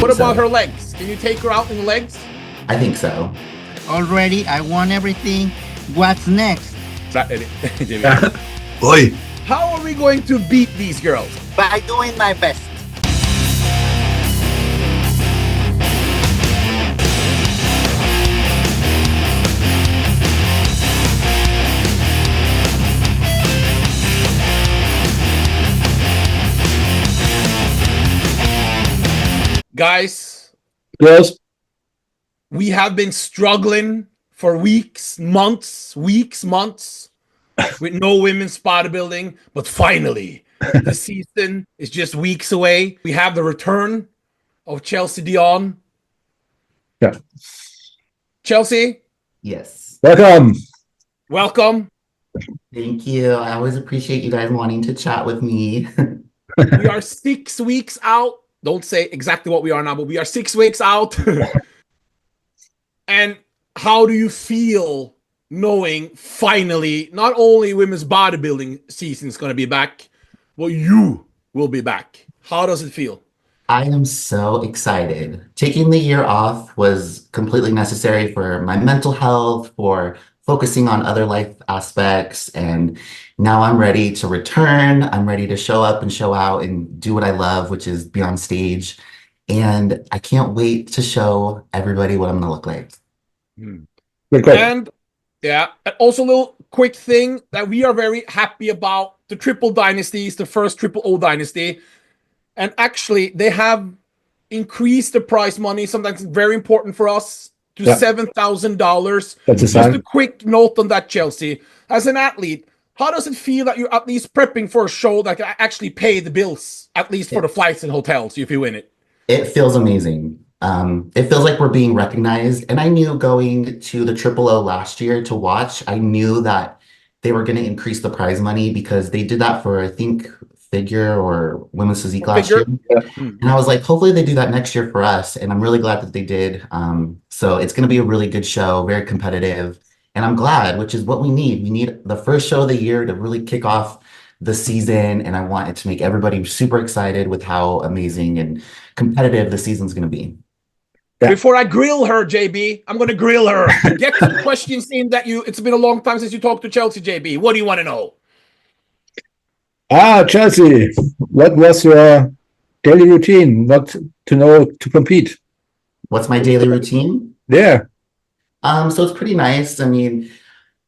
What about so. her legs? Can you take her out in the legs? I think so. Already, I won everything. What's next? Oi. How are we going to beat these girls? By doing my best. Guys, Yes. we have been struggling for weeks, months with no women's bodybuilding, but finally, the season is just weeks away. We have the return of Chelsea Dion. Yeah. Chelsea, Yes. Welcome. welcome. Thank you. I always appreciate you guys wanting to chat with me. We are 6 weeks out. Don't say exactly what we are now, but we are 6 weeks out. And how do you feel knowing finally not only women's bodybuilding season is going to be back, but you will be back? How does it feel? I am so excited. Taking the year off was completely necessary for my mental health, for focusing on other life aspects, and now I'm ready to return. I'm ready to show up and show out and do what I love, which is be on stage. And I can't wait to show everybody what I'm gonna look like. Great. And yeah, and also a little quick thing that we are very happy about. The TripleODynasty is the first TripleODynasty. And actually, they have increased the prize money, sometimes very important for us, to $7,000. That's a Just sign. a quick note on that, Chelsea. As an athlete, how does it feel that you're at least prepping for a show that can actually pay the bills, at least for the flights and hotels, if you win it? It feels amazing. It feels like we're being recognized. And I knew going to the Triple O last year to watch, I knew that they were going to increase the prize money because they did that for, I think, figure or women's physique last year. Yeah. And I was like, hopefully they do that next year for us. And I'm really glad that they did. So it's going to be a really good show, very competitive. And I'm glad, which is what we need. We need the first show of the year to really kick off the season. And I want it to make everybody super excited with how amazing and competitive the season's going to be. Yeah. Before I grill her, JB, I'm going to grill her. Get some questions in that it's been a long time since you talked to Chelsea, JB. What do you want to know? Chelsea, what was your daily routine? What to know to compete? What's my daily routine? Yeah. So it's pretty nice. I mean,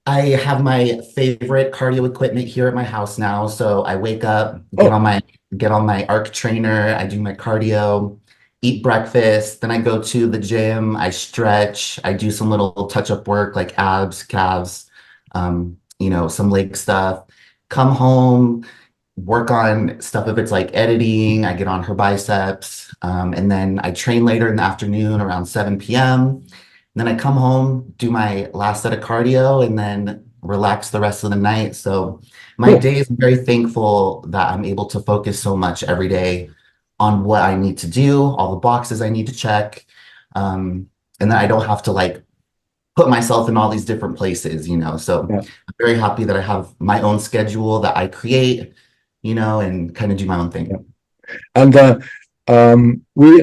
I have my favorite cardio equipment here at my house now. So I wake up, get on my arc trainer, I do my cardio, eat breakfast, then I go to the gym, I stretch, I do some little touch-up work like abs, calves, some leg stuff, come home, work on stuff if it's like editing, I get on her biceps, and then I train later in the afternoon around 7 p.m. Then I come home, do my last set of cardio, and then relax the rest of the night. So my days, I'm very thankful that I'm able to focus so much every day on what I need to do, all the boxes I need to check, and then I don't have to like put myself in all these different places, So I'm very happy that I have my own schedule that I create, and kind of do my own thing. Yeah. And we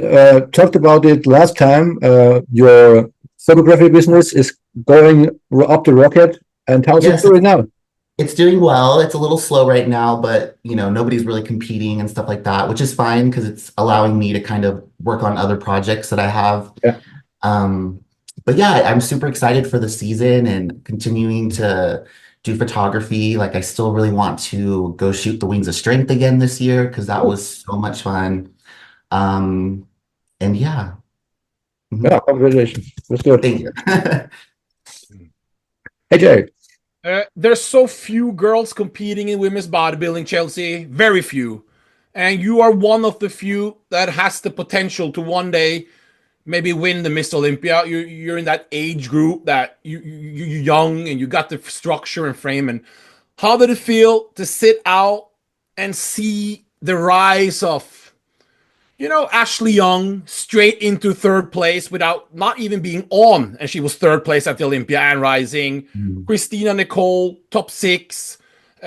talked about it last time. Your photography business is going up the rocket. And how's it doing now? It's doing well. It's a little slow right now, but nobody's really competing and stuff like that, which is fine because it's allowing me to kind of work on other projects that I have. Yeah. But yeah, I'm super excited for the season and continuing to do photography. Like I still really want to go shoot the Wings of Strength again this year because that was so much fun. And yeah. Yeah, congratulations. That's good. Thank you. Hey, Jay. There's so few girls competing in women's bodybuilding, Chelsea. Very few. And you are one of the few that has the potential to one day maybe win the Miss Olympia. You're in that age group that you're young and you got the structure and frame. And how did it feel to sit out and see the rise of, Ashley Young straight into third place without not even being on, and she was third place at the Olympia and rising. Christina Nicole, top 6.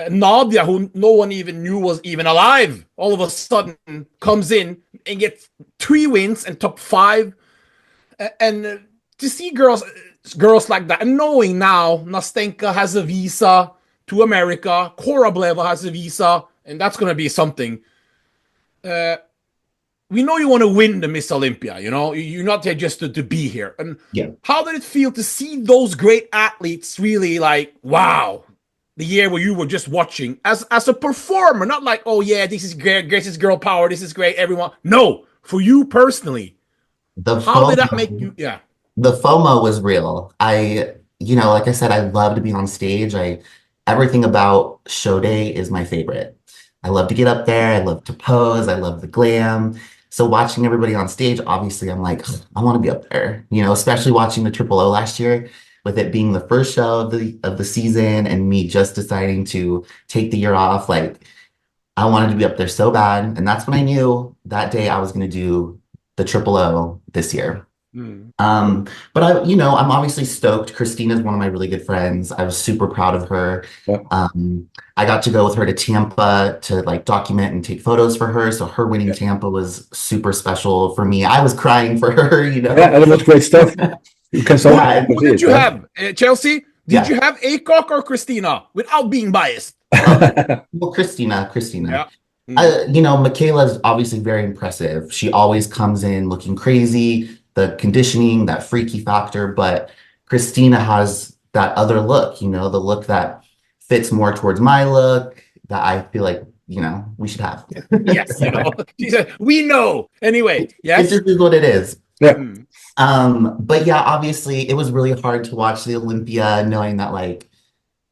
Nadia, who no one even knew was even alive, all of a sudden comes in and gets 3 wins and top 5. And to see girls like that, and knowing now Nastenka has a visa to America, Korableva has a visa, and that's going to be something. We know you want to win the Miss Olympia, you know? You're not there just to be here. And how did it feel to see those great athletes really like, wow, the year where you were just watching as a performer, not like, oh yeah, this is great, this is girl power, this is great, everyone. No, for you personally. How did that make you? Yeah. The FOMO was real. Like I said, I love to be on stage. Everything about show day is my favorite. I love to get up there. I love to pose. I love the glam. So watching everybody on stage, obviously, I'm like, I want to be up there. Especially watching the Triple O last year, with it being the first show of the season, and me just deciding to take the year off. Like, I wanted to be up there so bad, and that's when I knew that day I was going to do the Triple O this year. But I'm obviously stoked. Christina's one of my really good friends. I was super proud of her. I got to go with her to Tampa to like document and take photos for her. So her winning Tampa was super special for me. I was crying for her, Yeah, that was great stuff. You can Who did you have, Chelsea? Did you have Acock or Christina, without being biased? Well, Christina. Yeah. Michaela's obviously very impressive. She always comes in looking crazy, the conditioning, that freaky factor, but Christina has that other look, the look that fits more towards my look, that I feel like, we should have. Yes, she said, we know. Anyway, yes. It just is what it is. Yeah. But yeah, obviously it was really hard to watch the Olympia, knowing that like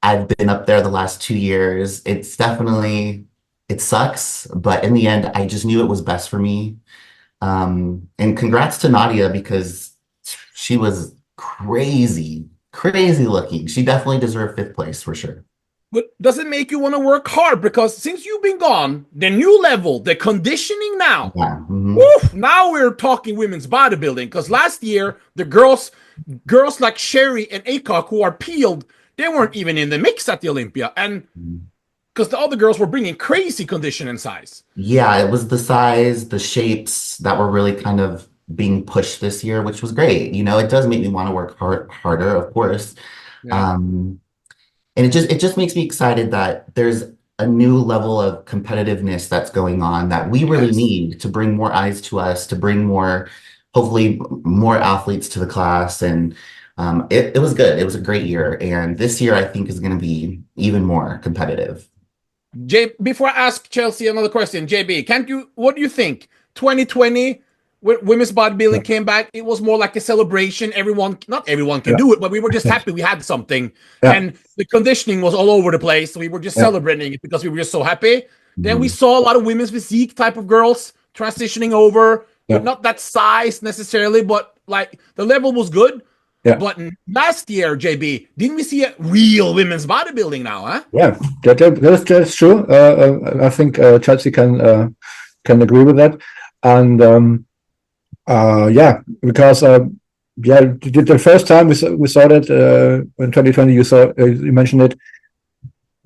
I've been up there the last 2 years. It's definitely, it sucks, but in the end, I just knew it was best for me. And congrats to Nadia, because she was crazy looking. She definitely deserved 5th place for sure. But does it make you want to work hard? Because since you've been gone, the new level, the conditioning now, now we're talking women's bodybuilding. Because last year, the girls like Sherry and Acock, who are peeled, they weren't even in the mix at the Olympia. And because the other girls were bringing crazy condition and size. Yeah, it was the size, the shapes that were really kind of being pushed this year, which was great. It does make me want to work harder, of course. Yeah. And it just makes me excited that there's a new level of competitiveness that's going on that we really need to bring more eyes to us, to bring hopefully more athletes to the class. And it was good. It was a great year. And this year, I think, is going to be even more competitive. Before I ask Chelsea another question, JB, what do you think? 2020, when women's bodybuilding came back, it was more like a celebration. Not everyone can do it, but we were just happy we had something. And the conditioning was all over the place. So we were just celebrating it because we were just so happy. Then we saw a lot of women's physique type of girls transitioning over, but not that size necessarily, but like the level was good. Yeah. But last year, JB, didn't we see a real women's bodybuilding now, huh? Yeah, that's true. I think Chelsea can agree with that. And because the first time we saw that in 2020, you mentioned it.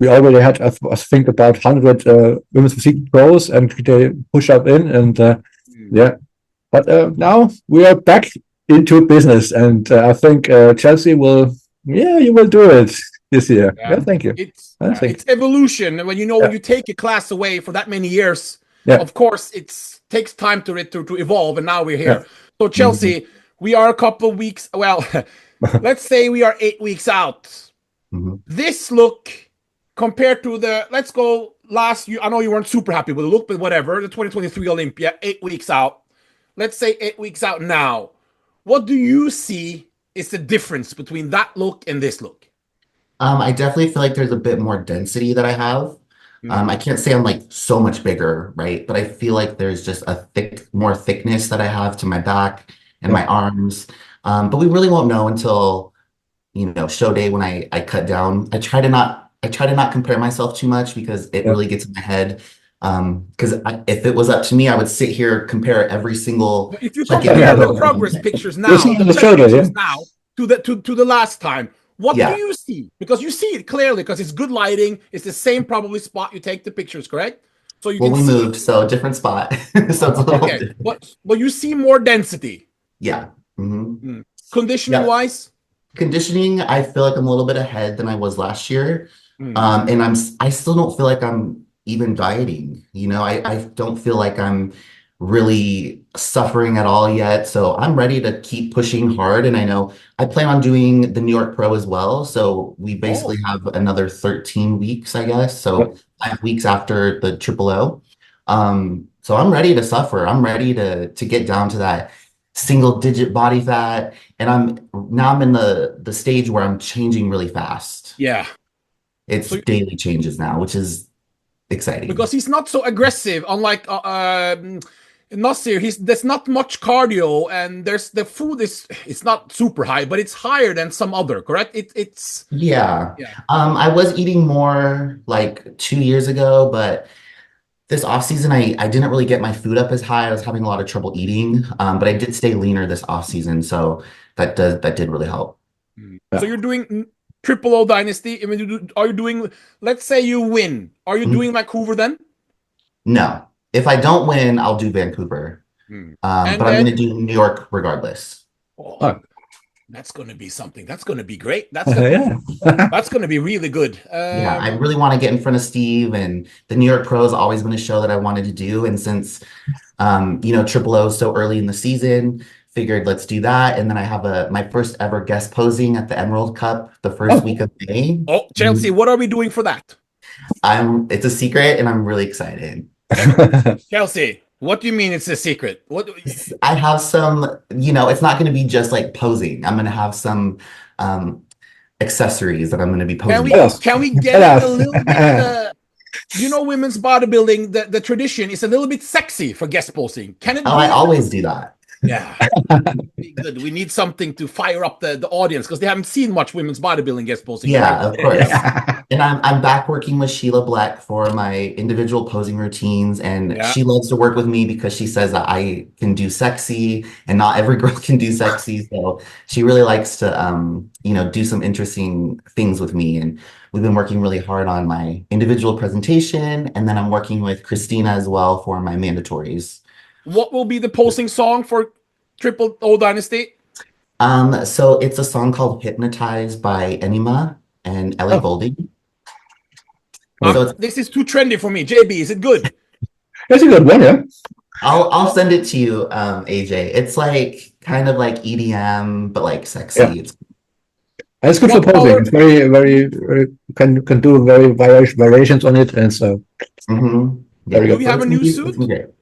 We already had, I think, about 100 women's physique pros, and they push up in, and But now we are back into business, and I think Chelsea you will do it this year. Yeah, thank you. It's evolution, and when you take a class away for that many years, of course it takes time to evolve, and now we're here. So Chelsea, we are a couple of weeks. Well, let's say we are 8 weeks out. This look compared to let's go last year. I know you weren't super happy with the look, but whatever. The 2023 Olympia, 8 weeks out. Let's say 8 weeks out now. What do you see is the difference between that look and this look? I definitely feel like there's a bit more density that I have. I can't say I'm like so much bigger, right? But I feel like there's just more thickness that I have to my back and my arms. But we really won't know until, show day when I cut down. I try to not compare myself too much because it really gets in my head. Because if it was up to me, I would sit here, compare every single. If you compare the progress pictures now, now to the last time, What do Yeah. you see? Because you see it clearly because it's good lighting. It's the same probably spot you take the pictures, correct? So you Well, can we see. moved, so different spot. So it's a little Okay, different. but you see more density. Yeah. hmm Conditioning Yeah. wise. Conditioning, I feel like I'm a little bit ahead than I was last year. Mm. And I still don't feel like I'm even dieting. I don't feel like I'm really suffering at all yet. So I'm ready to keep pushing hard. And I know I plan on doing the New York Pro as well. So we basically have another 13 weeks, I guess. So 5 weeks after the Triple O. So I'm ready to suffer. I'm ready to get down to that single digit body fat. And I'm in the stage where I'm changing really fast. Yeah. It's So daily changes now, which is exciting. because he's not so aggressive, unlike Nasir, there's not much cardio, and there's the food it's not super high, but it's higher than some other, correct? It's Yeah. yeah. I was eating more like 2 years ago, but this off season I didn't really get my food up as high. I was having a lot of trouble eating. But I did stay leaner this off season, so that did really help. So you're doing Triple Dynasty. I mean, are you doing? Let's say you win. Are you doing Vancouver then? No. If I don't win, I'll do Vancouver. And But I'm going to do New York regardless. Oh, that's going to be something. That's going to be great. That's going to be really good. Yeah, I really want to get in front of Steve, and the New York Pro has always been a show that I wanted to do. And since, Triple O is so early in the season, figured let's do that. And then I have my first ever guest posing at the Emerald Cup the first week of May. Oh, Chelsea, what are we doing for that? It's a secret, and I'm really excited. Chelsea, what do you mean it's a secret? What I have some, it's not going to be just like posing. I'm going to have some accessories that I'm going to be posing. Can we get a little bit? Women's bodybuilding, the tradition is a little bit sexy for guest posing. Can it? I always do that. Yeah, good. We need something to fire up the audience because they haven't seen much women's bodybuilding guest posing. Yeah, of course. And I'm back working with Sheila Black for my individual posing routines, and she loves to work with me because she says that I can do sexy, and not every girl can do sexy. So she really likes to do some interesting things with me, and we've been working really hard on my individual presentation, and then I'm working with Christina as well for my mandatories. What will be the posing song for Triple O Dynasty? So it's a song called Hypnotize by Enima and Ellie Goulding. So this is too trendy for me. JB, is it good? It's a good one, yeah. I'll send it to you, AJ. It's like kind of like EDM, but like sexy. Yeah. It's good for posing. It's very, very, very can do very variations on it, and so. Do we have a new suit?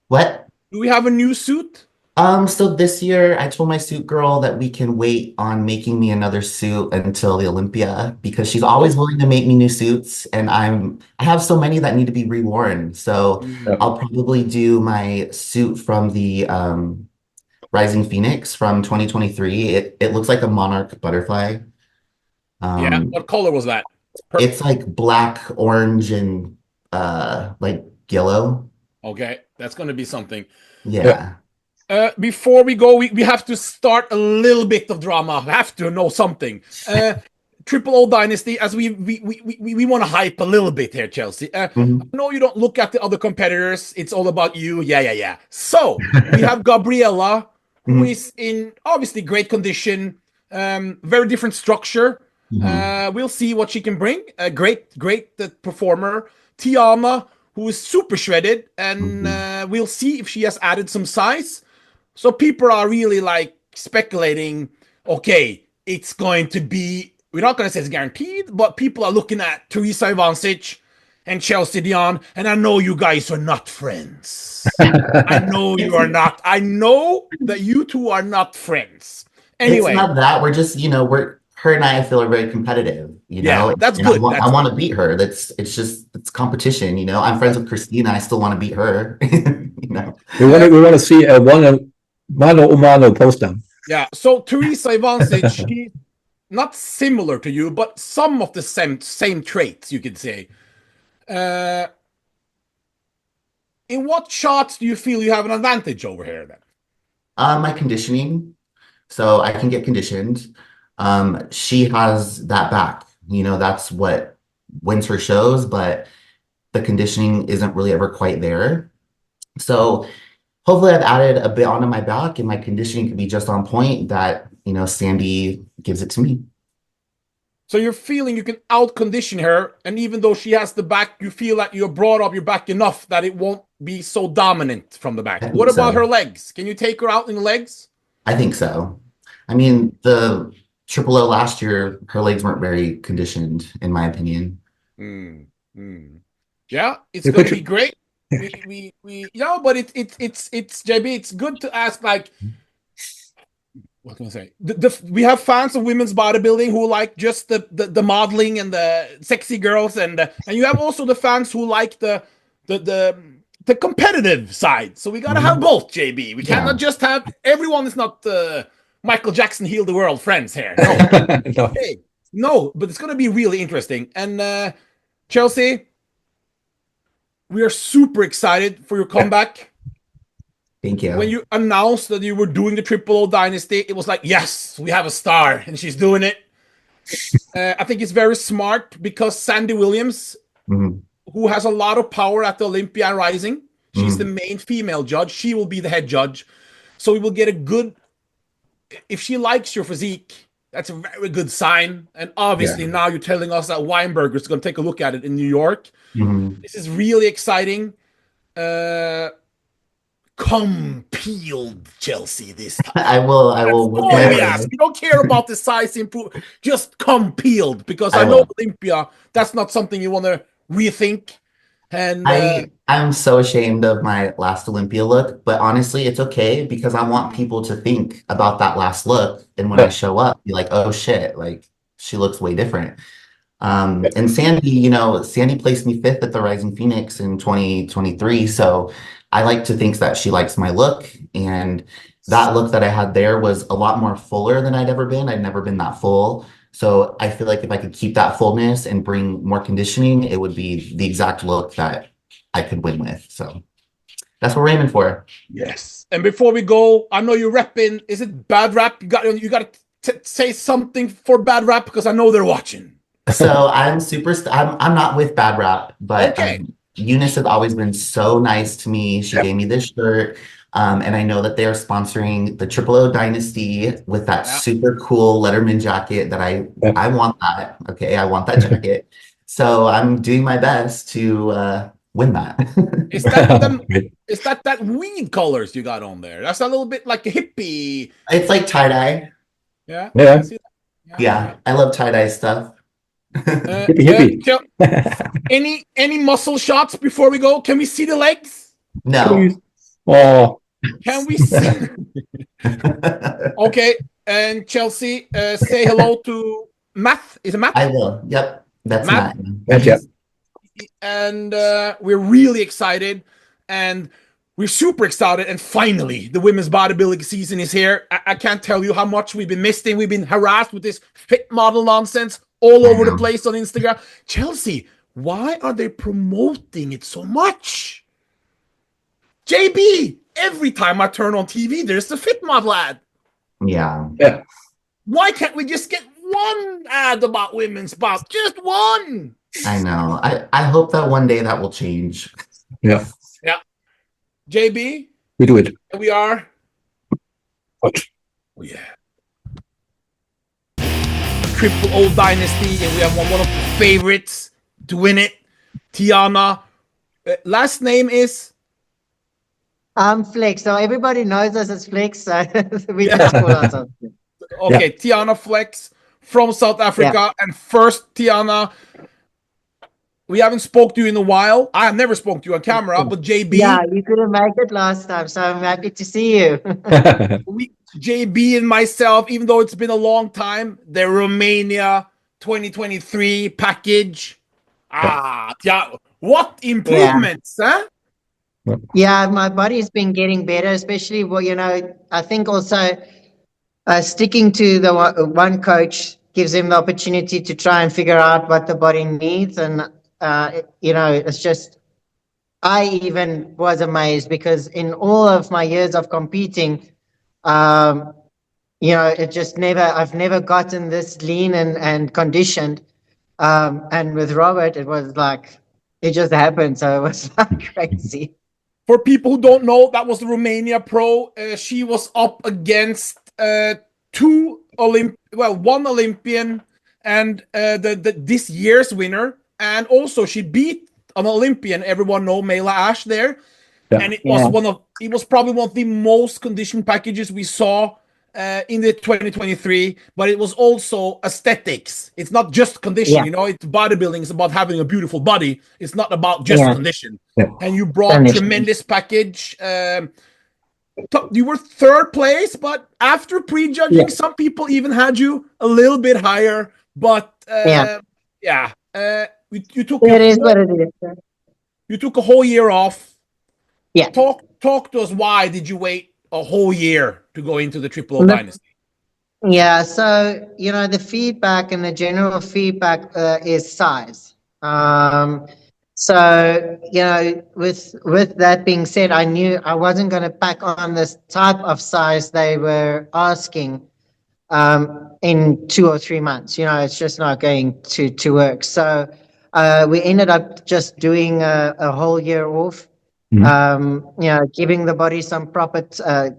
What? Do we have a new suit? So this year I told my suit girl that we can wait on making me another suit until the Olympia because she's always willing to make me new suits, and I have so many that need to be reworn. So I'll probably do my suit from the Rising Phoenix from 2023. It looks like a monarch butterfly. What color was that? It's like black, orange, and like yellow. Okay, that's going to be something. Yeah. Before we go, we have to start a little bit of drama. We have to know something. Triple O Dynasty, as we want to hype a little bit here, Chelsea. I know you don't look at the other competitors. It's all about you. Yeah. So we have Gabriella, who is in obviously great condition, very different structure. We'll see what she can bring. A great performer. Tiana, who is super shredded, and we'll see if she has added some size. So people are really like speculating, okay, it's going to be, we're not going to say it's guaranteed, but people are looking at Teresa Ivancic and Chelsea Dion, and I know you guys are not friends. I know you are not. I know that you two are not friends. Anyway. It's not that. We're just, her and I feel are very competitive, Yeah, that's good. I want to beat her. It's competition, I'm friends with Christina. I still want to beat her, We want to see a mano post down. Yeah. So Teresa Ivancic, she's not similar to you, but some of the same traits, you could say. In what shots do you feel you have an advantage over here then? My conditioning. So I can get conditioned. She has that back. You know, that's what wins her shows, but the conditioning isn't really ever quite there. So hopefully I've added a bit onto my back and my conditioning can be just on point that, you know, Sandy gives it to me. So you're feeling you can out-condition her, and even though she has the back, you feel like you're brought up your back enough that it won't be so dominant from the back. I What think about so. her legs? Can you take her out in the legs? I think so. I mean, the Triple O last year, her legs weren't very conditioned, in my opinion. Yeah, it's You going could- to be great. But it's JB. It's good to ask, like, what can I say? We have fans of women's bodybuilding who like just the modeling and the sexy girls, and you have also the fans who like the competitive side. So we gotta have both, JB. We cannot just have everyone. Is not Michael Jackson heal the world friends here. No, No. hey, no. But it's gonna be really interesting. And Chelsea, we are super excited for your comeback. Thank you. When you announced that you were doing the TripleODynasty, it was like, yes, we have a star, and she's doing it. I think it's very smart because Sandy Williams, who has a lot of power at the Olympia and Rising, she's the main female judge. She will be the head judge. So we will get a good, if she likes your physique, that's a very good sign. And obviously now you're telling us that Weinberger is going to take a look at it in New York. This is really exciting. Come peeled, Chelsea, this time. I will work my way. We don't care about the size improvement. Just come peeled, because I know will. Olympia, that's not something you want to rethink. And I'm so ashamed of my last Olympia look, but honestly, it's okay because I want people to think about that last look. And when I show up, be like, oh shit, like she looks way different. And Sandy, you know, Sandy placed me 5th at the Rising Phoenix in 2023. So I like to think that she likes my look. And that look that I had there was a lot more fuller than I'd ever been. I'd never been that full. So I feel like if I could keep that fullness and bring more conditioning, it would be the exact look that I could win with. So that's what we're aiming for. yes. And before we go, I know you're repping. Is it Bad Rap? You got to say something for Bad Rap, because I know they're watching. So I'm I'm not with Bad Rap, but Okay. Eunice has always been so nice to me. She gave me this shirt. And I know that they are sponsoring the TripleODynasty with that super cool Letterman jacket that I want that. Okay, I want that jacket. So I'm doing my best to win that. Is that weed colors you got on there? That's a little bit like a hippie. It's like tie-dye. Yeah. Yeah. I see that. Yeah, I love tie-dye stuff. Hippie. Any muscle shots before we go? Can we see the legs? No. Oh, Can we see? Okay. And Chelsea, say hello to Matt. Is it Matt? I will. Yep. That's Matt? Matt. yeah. And we're really excited, and we're super excited. And finally, the women's bodybuilding season is here. I can't tell you how much we've been missing. We've been harassed with this fit model nonsense all over the place on Instagram. Chelsea, why are they promoting it so much? JB, every time I turn on TV, there's the fit model ad. Yeah. Why can't we just get one ad about women's bod? Just one. I know. I hope that one day that will change. Yeah. JB, We do it. we are. What? Oh, yeah. TripleODynasty, and we have one of the favorites to win it, Tiana. Last name is? Flex. So everybody knows us as Flex. So we just call ourselves Flex. Okay, Tiana Flex from South Africa. And first, Tiana, we haven't spoke to you in a while. I have never spoke to you on camera, but JB. Yeah, you couldn't make it last time, so I'm happy to see you. JB and myself, even though it's been a long time, the Romania 2023 package. Yeah, what improvements, huh? Yeah, my body's been getting better, especially, well, you know, I think also sticking to the one coach gives him the opportunity to try and figure out what the body needs. And, you know, it's just, I even was amazed because in all of my years of competing, it just I've never gotten this lean and conditioned. And with Robert, it was like, it just happened. So it was like crazy. For people who don't know, that was the Romania pro. She was up against one Olympian and this year's winner. And also she beat an Olympian, everyone know Mela Ash there. Yeah. And it was probably one of the most conditioned packages we saw in the 2023, but it was also aesthetics. It's not just condition, it's bodybuilding. It's about having a beautiful body. It's not about just condition. Yeah. And you brought tremendous package. You were third place, but after prejudging, some people even had you a little bit higher. But you took it is what it is. You took a whole year off. Yeah. Talk to us. Why did you wait a whole year to go into the TripleODynasty? Yeah, so the feedback and the general feedback is size. So with that being said, I knew I wasn't going to pack on this type of size they were asking in 2 or 3 months. It's just not going to work. So we ended up just doing a whole year off. Giving the body some proper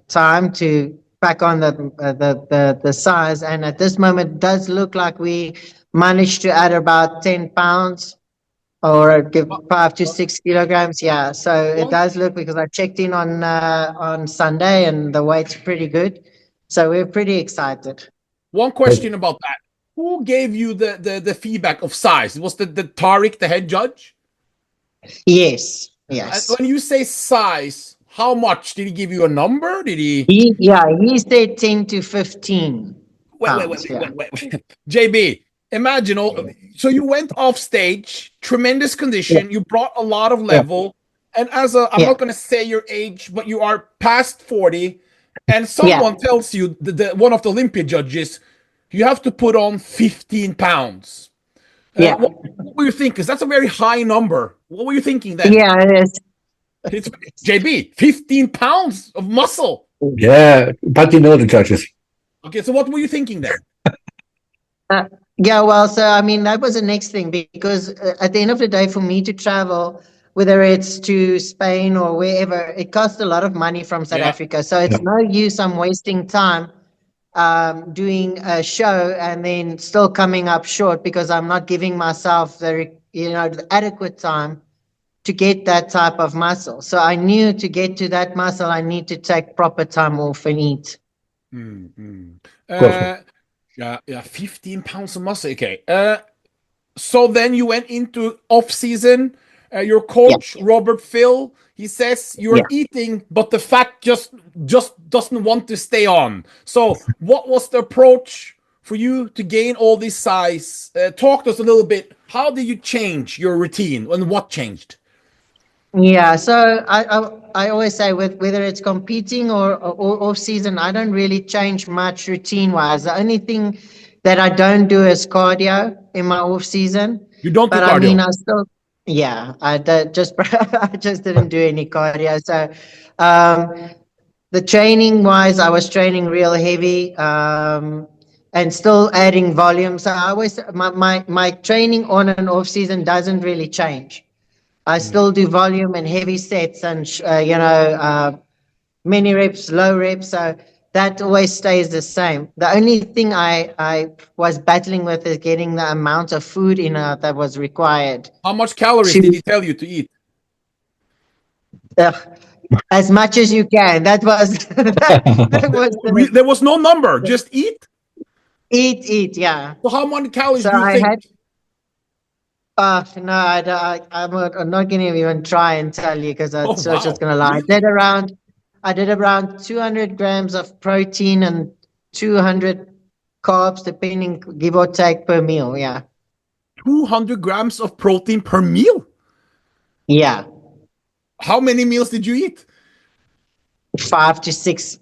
time to pack on the size, and at this moment it does look like we managed to add about 10 pounds or give 5 to 6 kilograms. Yeah, so it does look, because I checked in on Sunday and the weight's pretty good, so we're pretty excited. One question about that: who gave you the feedback of size? Was the Tariq the head judge? Yes. When you say size, how much did he give you a number? Did he? He said 10 to 15. Wait. JB, imagine so you went off stage, tremendous condition, you brought a lot of level, and I'm not going to say your age, but you are past 40, and someone tells you, one of the Olympia judges, you have to put on 15 pounds. What were you thinking? Because that's a very high number. What were you thinking then? Yeah, it is. It's JB, 15 pounds of muscle. Yeah, but the judges. Okay, so what were you thinking then? So I mean, that was the next thing, because at the end of the day, for me to travel, whether it's to Spain or wherever, it costs a lot of money from South Africa. So it's no use I'm wasting time doing a show and then still coming up short, because I'm not giving myself the adequate time to get that type of muscle. So I knew to get to that muscle, I need to take proper time off and eat. 15 pounds of muscle. Okay. So then you went into off season. Your coach, Robert Phil, he says you're eating, but the fat just doesn't want to stay on. So what was the approach for you to gain all this size? Talk to us a little bit. How did you change your routine, and what changed? Yeah, so I always say, whether it's competing or off season, I don't really change much routine wise. The only thing that I don't do is cardio in my off season. You don't do cardio? I mean, I still. Yeah, I just didn't do any cardio. So, the training wise, I was training real heavy, and still adding volume. So I always my training on and off season doesn't really change. I still do volume and heavy sets, and many reps, low reps. So that always stays the same. The only thing I was battling with is getting the amount of food in that was required. How much calories did he tell you to eat? As much as you can. That was. There was no number. Just eat. Eat. Yeah. So how many calories do you think? No, I'm not going to even try and tell you, because I'm just going to lie. I did around 200 grams of protein and 200 carbs, depending, give or take, per meal. Yeah. 200 grams of protein per meal? Yeah. How many meals did you eat? 5 to 6.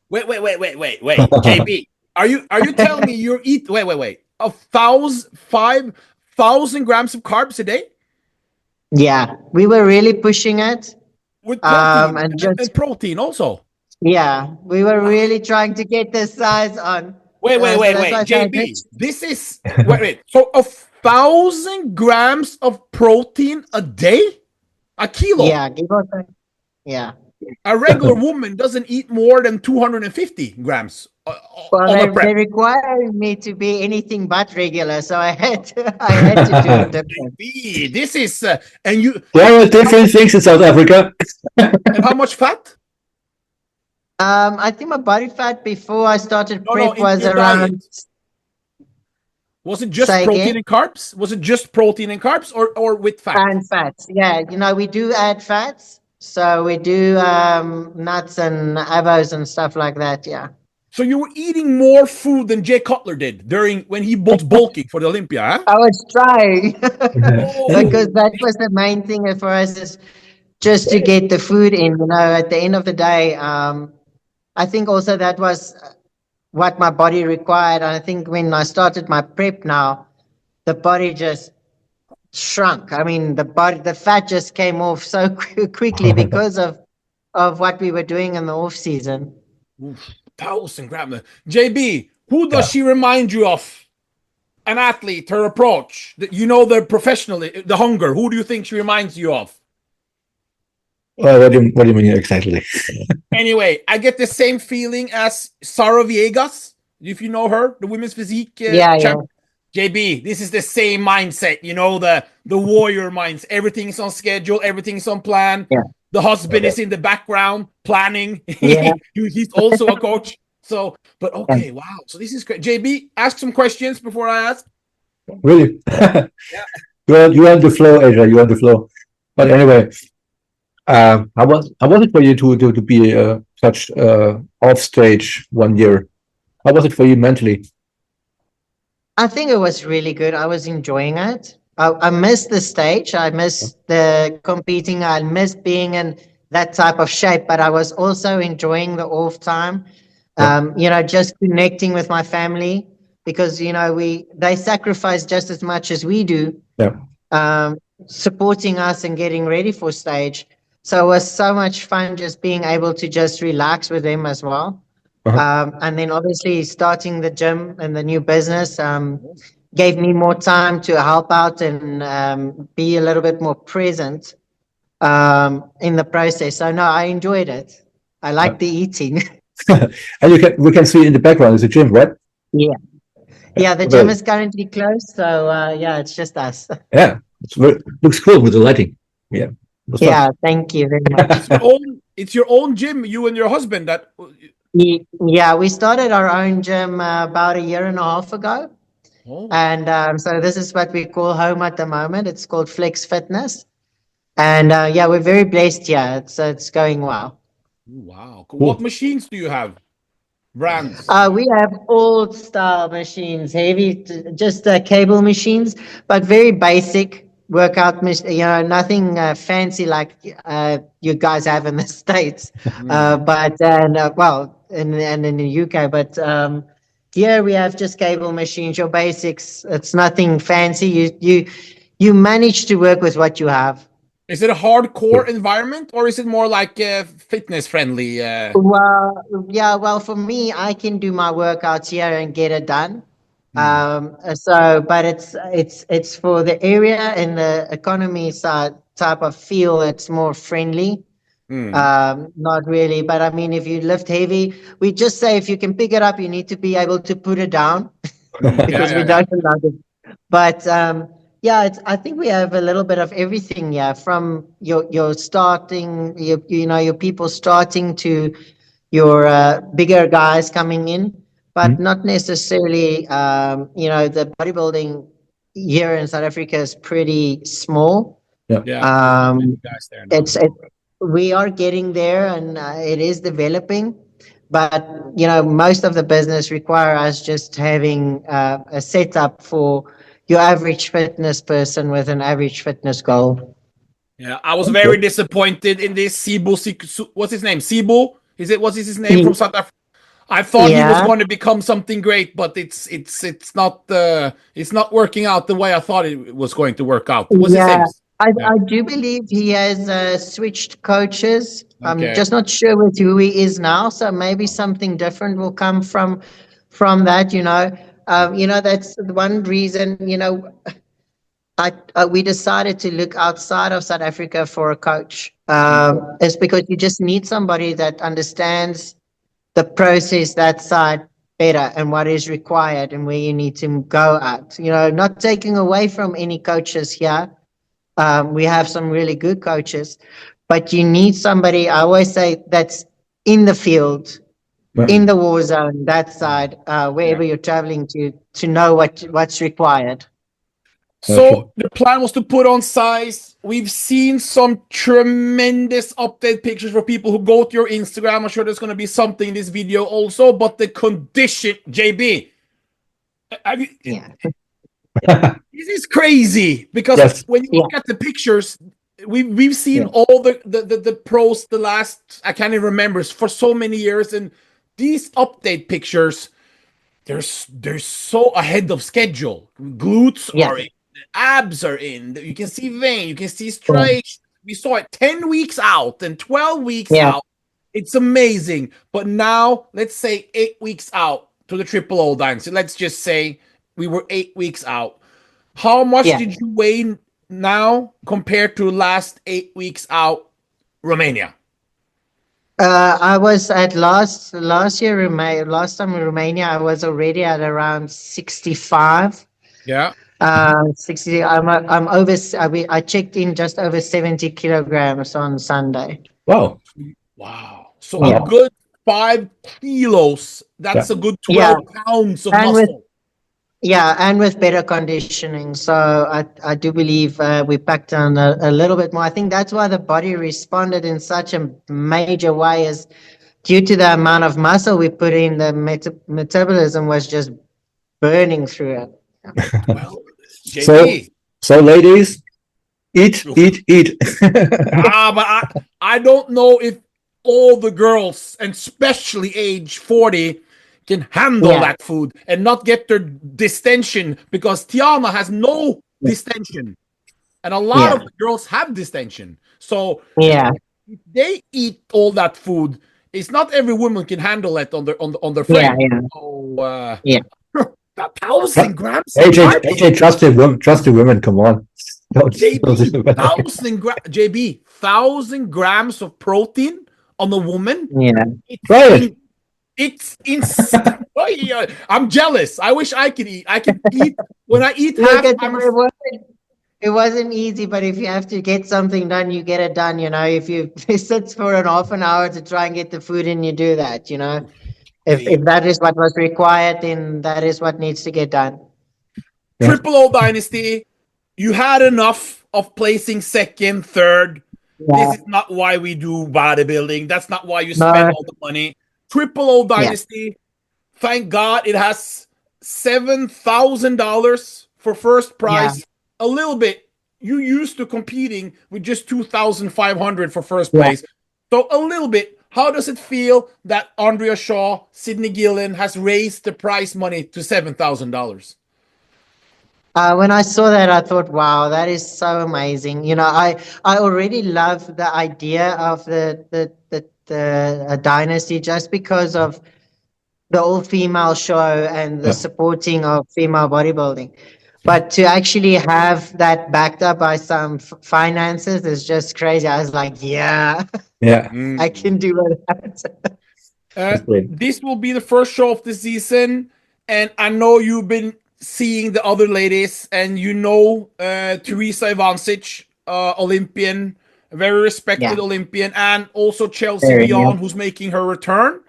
Wait. JB, are you telling me you eat 5,000 grams of carbs a day? Yeah, we were really pushing it. With protein and protein also. Yeah, we were really trying to get the size on. Wait, So that's why I said JB, this is wait. So 1,000 grams of protein a day, a kilo. Yeah, give or take. Yeah. A regular woman doesn't eat more than 250 grams Well, on a prep. they required me to be anything but regular, so I had to do it different. JB, this is and you. There are different things in South Africa. And how much fat? I think my body fat before I started prep in was your around. diet. Was it just Say protein again? and carbs? Was it just protein and carbs, or with fat? And fats, yeah. We do add fats, so we do nuts and avos and stuff like that. Yeah. So you were eating more food than Jay Cutler did when he was bulking for the Olympia, huh? I was trying Oh. because that was the main thing for us, is just to get the food in. At the end of the day, I think also that was what my body required. And I think when I started my prep now, the body just shrunk. I mean, the fat just came off so quickly because of what we were doing in the off season. 1,000 grams. JB, who does she remind you of? An athlete, her approach, the professional, the hunger. Who do you think she reminds you of? What do you mean exactly? Anyway, I get the same feeling as Sarah Viegas, if you know her, the women's physique champ. JB, this is the same mindset, the warrior minds. Everything's on schedule, everything's on plan. Yeah. The husband is in the background planning. Yeah. He's also a coach. So, but okay, wow. So this is great. JB, ask some questions before I ask. Really? Yeah. You're on the flow, Asia. You're on the flow. But anyway, how was it for you to be such off stage 1 year? How was it for you mentally? I think it was really good. I was enjoying it. I missed the stage. I missed the competing. I missed being in that type of shape, but I was also enjoying the off time. Just connecting with my family, because, they sacrifice just as much as we do. Yeah. Supporting us and getting ready for stage. So it was so much fun just being able to just relax with them as well. And then obviously starting the gym and the new business gave me more time to help out and be a little bit more present in the process. So no, I enjoyed it. I like the eating. And we can see in the background is a gym, right? Yeah, the gym is currently closed, so it's just us. Yeah, looks cool with the lighting. Yeah. Yeah, thank you very much. It's your own gym, you and your husband. Yeah, we started our own gym about 1.5 years ago. Oh. And so this is what we call home at the moment. It's called Flex Fitness. And we're very blessed here. It's going well. Wow. Cool. What machines do you have? Brands? We have old style machines, heavy, just cable machines, but very basic workout, nothing fancy like you guys have in the States, but in the UK. But here we have just cable machines, your basics. It's nothing fancy. You manage to work with what you have. Is it a hardcore environment, or is it more like fitness friendly? Well, for me, I can do my workouts here and get it done. But it's for the area and the economy side type of feel. It's more friendly. Not really, but I mean, if you lift heavy, we just say if you can pick it up, you need to be able to put it down because we don't allow it. But I think we have a little bit of everything. Yeah, from your starting, your people starting to your bigger guys coming in. But not necessarily, the bodybuilding here in South Africa is pretty small. We are getting there, and it is developing. But, most of the business require us just having a setup for your average fitness person with an average fitness goal. Yeah, I was very disappointed in this Sibu. What's his name? Sibu? What's his name from South Africa? I thought he was going to become something great, but it's not working out the way I thought it was going to work out. What's his name? I do believe he has switched coaches. I'm Okay. just not sure with who he is now. So maybe something different will come from that. That's the one reason. We decided to look outside of South Africa for a coach. It's because you just need somebody that understands the process that side better and what is required and where you need to go at. Not taking away from any coaches here. We have some really good coaches, but you need somebody, I always say, that's in the field, in the war zone, that side, wherever you're traveling to know what's required. So the plan was to put on size. We've seen some tremendous update pictures for people who go to your Instagram. I'm sure there's going to be something in this video also, but the condition, JB, this is crazy because when you look at the pictures, we've seen all the pros the last, I can't even remember, for so many years, and these update pictures, they're so ahead of schedule. Glutes are in, abs are in, you can see vein, you can see striations. We saw it 10 weeks out and 12 weeks out. It's amazing. But now, let's say 8 weeks out to the Triple Dynasty. Let's just say we were 8 weeks out. How much did you weigh now compared to last 8 weeks out, Romania? I was at last year, last time in Romania, I was already at around 65. Yeah. 60. I'm over. I checked in just over 70 kilograms on Sunday. Wow. So a good 5 kilos. That's a good 12 pounds of muscle. And with better conditioning. So I do believe we packed on a little bit more. I think that's why the body responded in such a major way, is due to the amount of muscle we put in. The metabolism was just burning through it. Well, JB. So ladies, eat. But I don't know if all the girls, and especially age 40, can handle that food and not get their distension, because Tiana has no distension, and a lot of the girls have distension. So if they eat all that food, it's not every woman can handle it on their frame. So 1,000 grams. AJ, trust the women. Come on. JB, 1,000 grams of protein on a woman. It's insane. I'm jealous. I wish I could eat. I can eat when I eat half. It wasn't easy, but if you have to get something done, you get it done. If you sit for half an hour to try and get the food in, you do that. If that is what was required, then that is what needs to get done. Triple Dynasty, you had enough of placing second, third. This is not why we do bodybuilding. That's not why you spend all the money. Triple Dynasty, thank God it has $7,000 for first prize. A little bit. You used to competing with just $2,500 for first place. So a little bit. How does it feel that Andrea Shaw, Sydney Gillen has raised the prize money to $7,000? When I saw that, I thought, wow, that is so amazing. I already love the idea of the dynasty, just because of the all-female show and the supporting of female bodybuilding. But to actually have that backed up by some finances is just crazy. I was like, I can do that. This will be the first show of the season, and I know you've been seeing the other ladies, and Teresa Ivancic, Olympian, very respected Olympian, and also Chelsea Dion, who's making her return.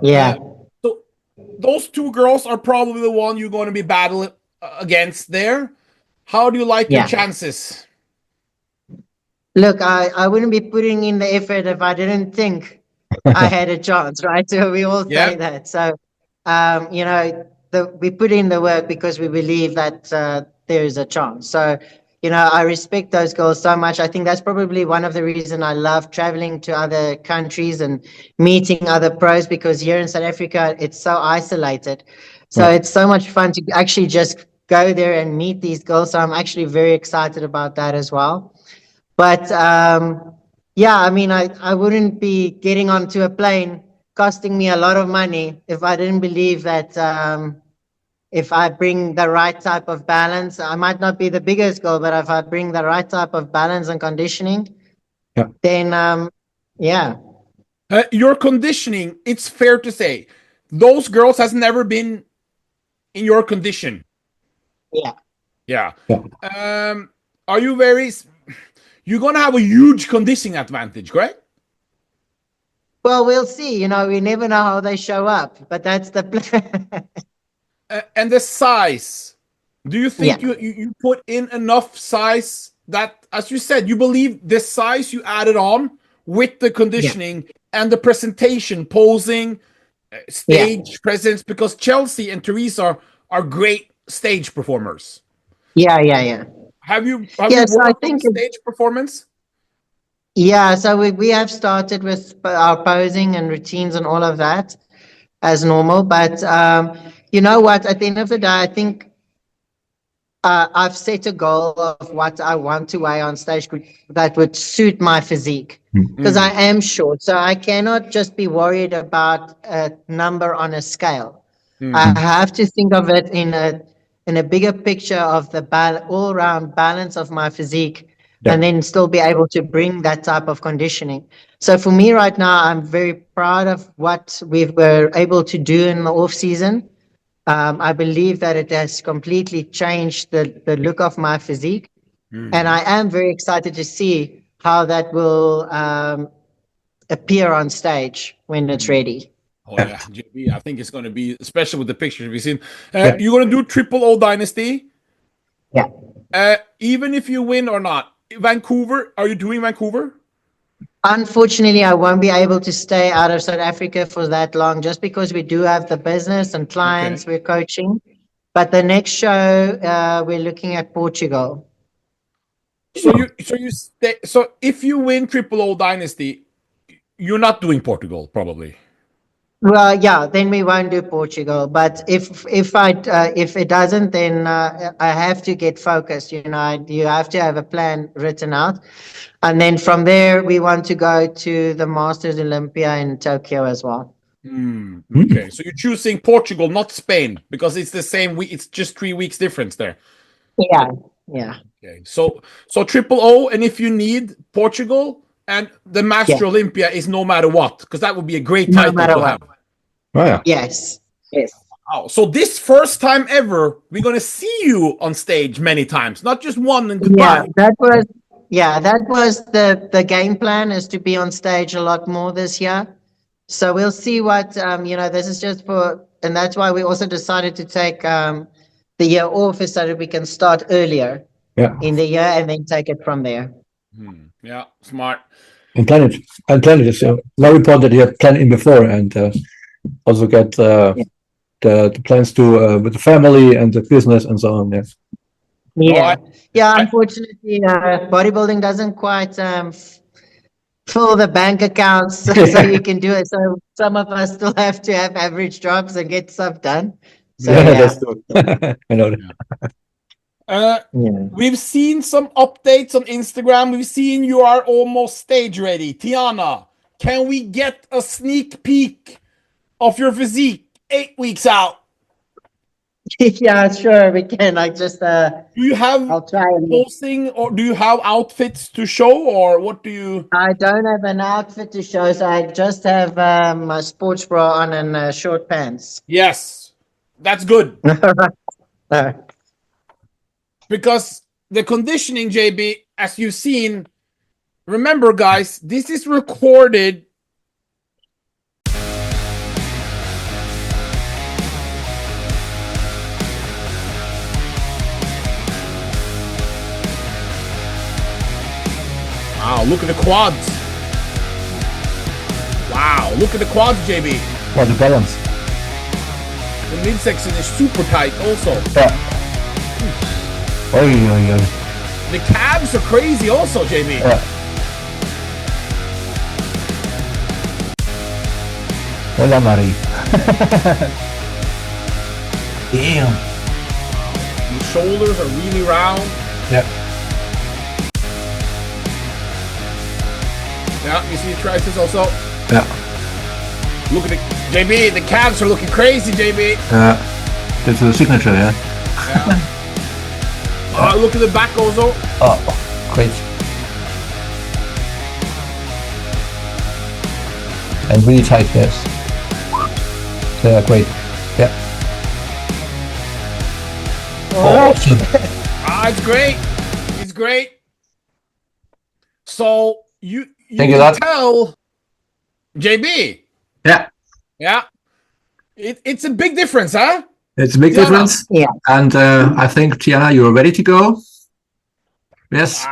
So those two girls are probably the one you're going to be battling against there. How do you like your chances? Look, I wouldn't be putting in the effort if I didn't think I had a chance, right? So we all say that. So, we put in the work because we believe that there is a chance. So, I respect those girls so much. I think that's probably one of the reasons I love traveling to other countries and meeting other pros, because here in South Africa, it's so isolated. So it's so much fun to actually just go there and meet these girls. So I'm actually very excited about that as well. But yeah, I mean, I wouldn't be getting onto a plane costing me a lot of money if I didn't believe that if I bring the right type of balance, I might not be the biggest girl, but if I bring the right type of balance and conditioning, then yeah. Your conditioning, it's fair to say, those girls has never been in your condition. Yeah. Are you you're going to have a huge conditioning advantage, correct? Well, we'll see. You know, we never know how they show up, but that's the plan. And the size, do you think you put in enough size that, as you said, you believe the size you added on with the conditioning and the presentation, posing, stage presence, because Chelsea and Teresa are great stage performers. Yeah. Have you So worked on stage performance? Yeah, so we have started with our posing and routines and all of that as normal. But you know what? At the end of the day, I think I've set a goal of what I want to weigh on stage that would suit my physique, because I am short. So I cannot just be worried about a number on a scale. I have to think of it in a bigger picture of the all-round balance of my physique, and then still be able to bring that type of conditioning. So for me right now, I'm very proud of what we were able to do in the off season. I believe that it has completely changed the look of my physique. And I am very excited to see how that will appear on stage when it's ready. Oh yeah, JB, I think it's going to be, especially with the pictures we've seen. You're going to do TripleODynasty? Yeah. Even if you win or not. Vancouver, are you doing Vancouver? Unfortunately, I won't be able to stay out of South Africa for that long, just because we do have the business and clients we're coaching. But the next show, we're looking at Portugal. So if you win TripleODynasty, you're not doing Portugal, probably. Well, yeah, then we won't do Portugal. But if it doesn't, then I have to get focused. You know, you have to have a plan written out, and then from there we want to go to the Masters Olympia in Tokyo as well. Okay, so you're choosing Portugal, not Spain, because it's the same week. It's just 3 weeks difference there. Yeah. Okay, so Triple-O, and if you need Portugal. And the Master Olympia is no matter what, because that would be a great title to have. Oh, yeah. Yes. Oh, so this first time ever, we're going to see you on stage many times, not just one and goodbye. That was the game plan, is to be on stage a lot more this year. So we'll see what, this is just and that's why we also decided to take the year off, so that we can start earlier in the year and then take it from there. Yeah, smart. And plan it is very important that you have planned in before, and also get the plans to with the family and the business and so on. Unfortunately, bodybuilding doesn't quite fill the bank accounts so you can do it. So some of us still have to have average jobs and get stuff done. So that's true. I know that. We've seen some updates on Instagram. We've seen you are almost stage ready. Tiana, can we get a sneak peek of your physique 8 weeks out? Yeah, sure, we can. I just do you have I'll try posting, or do you have outfits to show, or what do you? I don't have an outfit to show, so I just have my sports bra on and short pants. Yes, that's good. Because the conditioning, JB, as you've seen, remember, guys, this is recorded. Wow, look at the quads. Wow, look at the quads, JB. For the balance. The midsection is super tight also. The calves are crazy also, JB. Hola, Mari. Damn. The shoulders are really round. Yeah. Yeah, you see the triceps also. Yeah. Look at the JB. The calves are looking crazy, JB. That's the signature, yeah. Look at the back also. Oh, great. And really tight, yes. Yeah, great. Yeah. Awesome. It's great. It's great. So you Thank you, can lad. tell, JB. Yeah. Yeah. It's a big difference, huh? It's a big Tiana. difference. Yeah. And I think, Tiana, you're ready to go? Yes.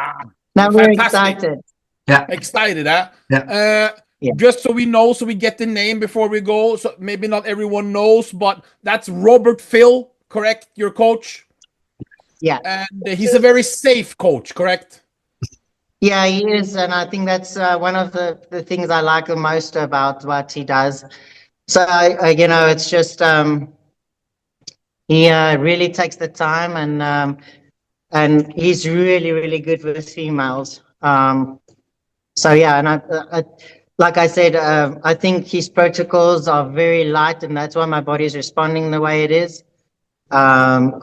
Now we're Fantastic. excited. Yeah. Excited, huh? Yeah. Just so we know, so we get the name before we go. So maybe not everyone knows, but that's Robert Phil, correct? Your coach? Yeah. And he's a very safe coach, correct? Yeah, he is. And I think that's one of the things I like the most about what he does. So, it's just, he really takes the time and he's really, really good with females. So, yeah, and I like I said, I think his protocols are very light, and that's why my body is responding the way it is. And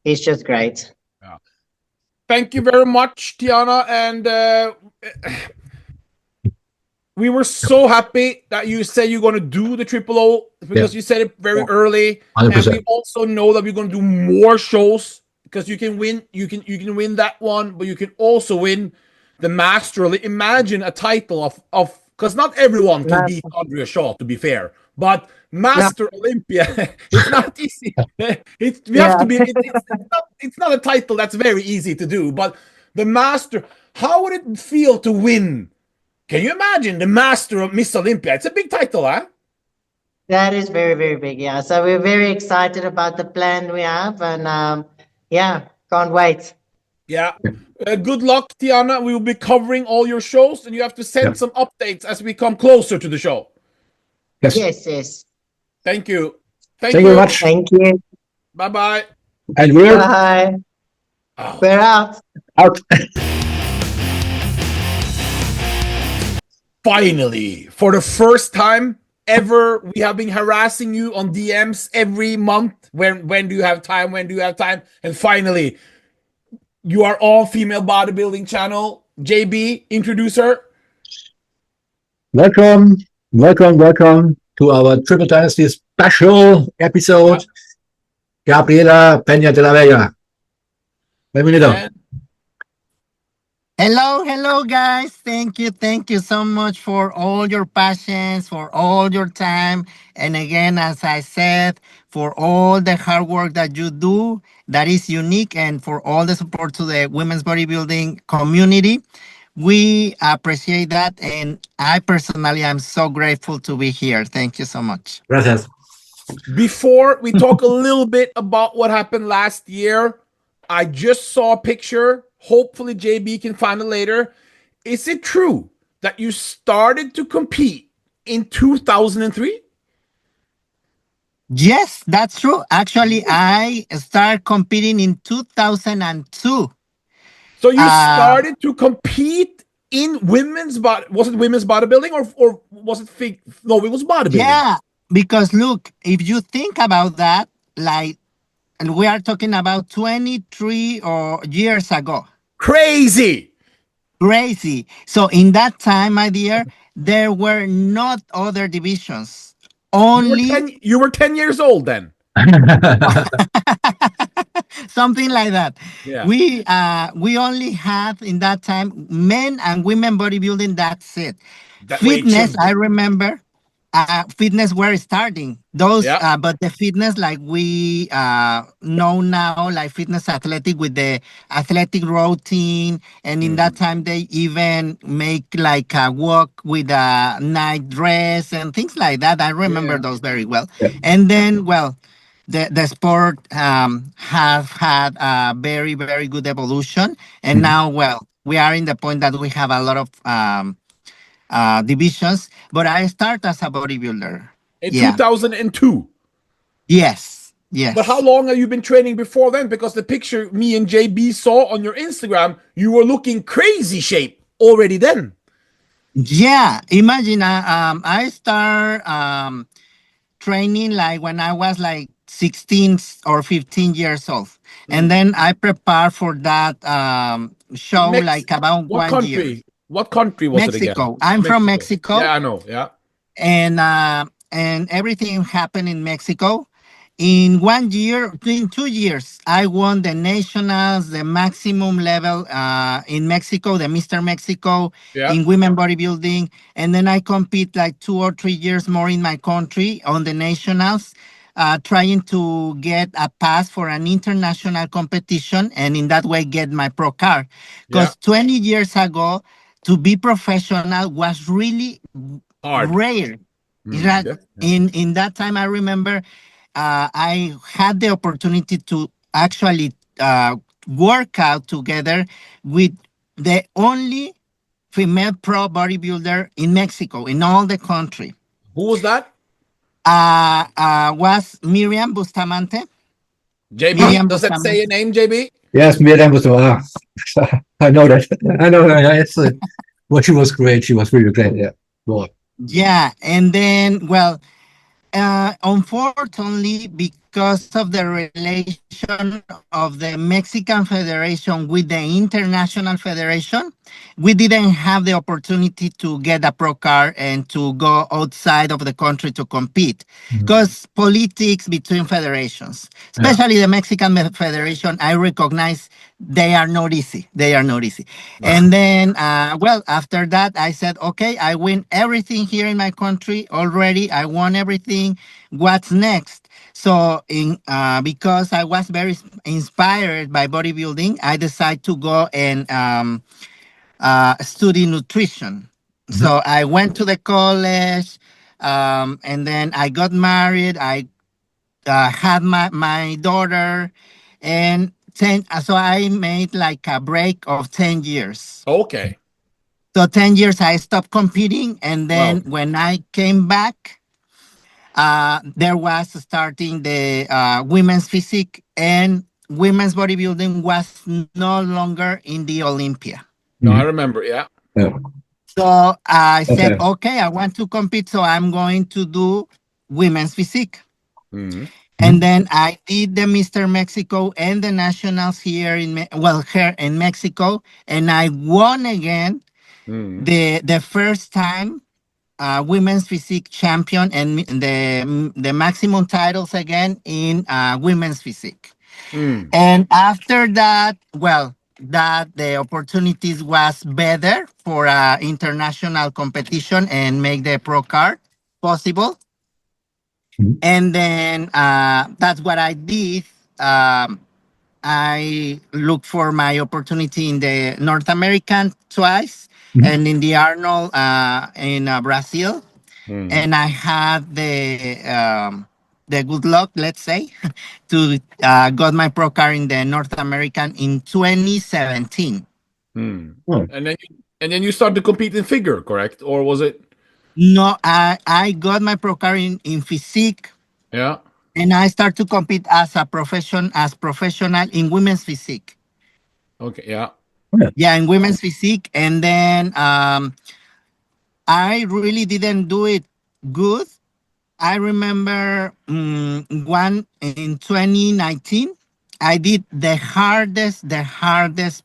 he's just great. Thank you very much, Tiana. And we were so happy that you said you're going to do the Triple O because you said it very early. 100%. And we also know that we're going to do more shows because you can win. You can win that one, but you can also win the Master. Imagine a title of because not everyone can beat Andrea Shaw, to be fair, but Master Olympia, it's not easy. It's not a title that's very easy to do, but the Master, how would it feel to win? Can you imagine the Master of Miss Olympia? It's a big title, huh? That is very, very big, yeah. So we're very excited about the plan we have, and can't wait. Yeah. Good luck, Tiana. We will be covering all your shows, and you have to send some updates as we come closer to the show. Yes. Thank you. Thank you very much. Thank you. Bye-bye. And we're Bye. We're out. out. Finally, for the first time ever, we have been harassing you on DMs every month. When do you have time? When do you have time? And finally, you are on Female Bodybuilding channel. JB, introduce her. Welcome to our TripleODynasty special episode. Gabriela Peña de la Vega. Bienvenido. Hello, guys. Thank you so much for all your passions, for all your time. And again, as I said, for all the hard work that you do that is unique and for all the support to the women's bodybuilding community. We appreciate that. And I personally am so grateful to be here. Thank you so much. Gracias. Before we talk a little bit about what happened last year, I just saw a picture. Hopefully JB can find it later. Is it true that you started to compete in 2003? Yes, that's true. Actually, I started competing in 2002. So you started to compete in women's was it women's bodybuilding or was it no, it was bodybuilding. Yeah, because look, if you think about that, like, and we are talking about 23 years ago. Crazy. So in that time, my dear, there were not other divisions. Only you were 10 years old then. something like that. Yeah. We only had in that time men and women bodybuilding. That's it. Fitness, I remember. Fitness were starting those, but the fitness like we know now, like fitness athletic with the athletic routine, and in that time they even make like a walk with a night dress and things like that. I remember those very well. Yeah. And then, well, the sport have had a very, very good evolution, and now, well, we are in the point that we have a lot of divisions, but I start as a bodybuilder in 2002. Yes. Yes. But how long have you been training before then? Because the picture me and JB saw on your Instagram, you were looking crazy shape already then. Yeah, imagine I start training like when I was like 16 or 15 years old. And then I prepare for that show like about what 1 country? year. What country was it again? Mexico. I'm from Mexico. Yeah, I know. Yeah. And everything happened in Mexico. In 1 year, in 2 years, I won the nationals, the maximum level in Mexico, the Mr. Mexico in women bodybuilding. And then I compete like 2 or 3 years more in my country on the nationals, trying to get a pass for an international competition and in that way get my pro card. Because 20 years ago, to be professional was really hard, rare. In that time, I remember I had the opportunity to actually work out together with the only female pro bodybuilder in Mexico, in all the country. Who was that? Was Miriam Bustamante. JB, Miriam does that say a name, JB? Yes, Miriam Bustamante. I know that. I know that. Well, she was great. She was really great. Yeah. Well. Yeah, and then, well, unfortunately, because of the relation of the Mexican Federation with the International Federation, we didn't have the opportunity to get a pro card and to go outside of the country to compete. Because politics between federations, especially the Mexican Federation, I recognize they are not easy. They are not easy. And then, well, after that, I said, okay, I win everything here in my country already. I won everything. What's next? So, because I was very inspired by bodybuilding, I decided to go and study nutrition. So I went to the college, and then I got married. I had my daughter, and so I made like a break of 10 years. Okay. So 10 years I stopped competing, and then when I came back, there was starting the women's physique, and women's bodybuilding was no longer in the Olympia. No, I remember. Yeah. So I said, okay, I want to compete, so I'm going to do women's physique. And then I did the Mr. Mexico and the nationals here here in Mexico, and I won again the first time women's physique champion and the maximum titles again in women's physique. And after that, well, that the opportunities was better for international competition and make the pro card possible. And then that's what I did. I looked for my opportunity in the North American twice and in the Arnold in Brazil. And I had the good luck, let's say, to got my pro card in the North American in 2017. And then you started to compete in figure, correct? Or was it? No, I got my pro card in physique. Yeah. And I started to compete as professional in women's physique. Okay, yeah. Yeah, in women's physique. And then I really didn't do it good. I remember one in 2019, I did the hardest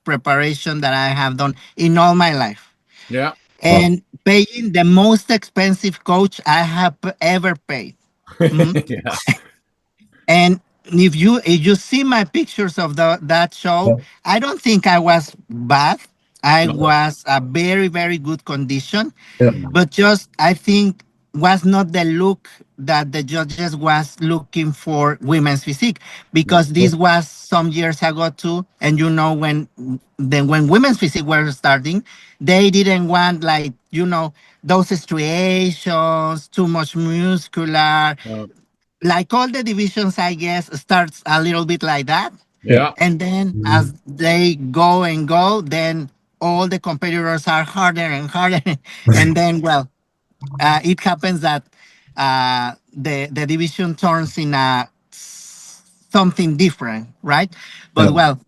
preparation that I have done in all my life. Yeah. And paying the most expensive coach I have ever paid. Yeah. And if you see my pictures of that show, I don't think I was bad. I was a very, very good condition. But just, I think, was not the look that the judges was looking for women's physique, because this was some years ago too. And when women's physique were starting, they didn't want those striations, too much muscular. Like all the divisions, I guess, starts a little bit like that. Yeah. And then as they go and go, then all the competitors are harder and harder. And then, well, it happens that the division turns in a something different, right? But well,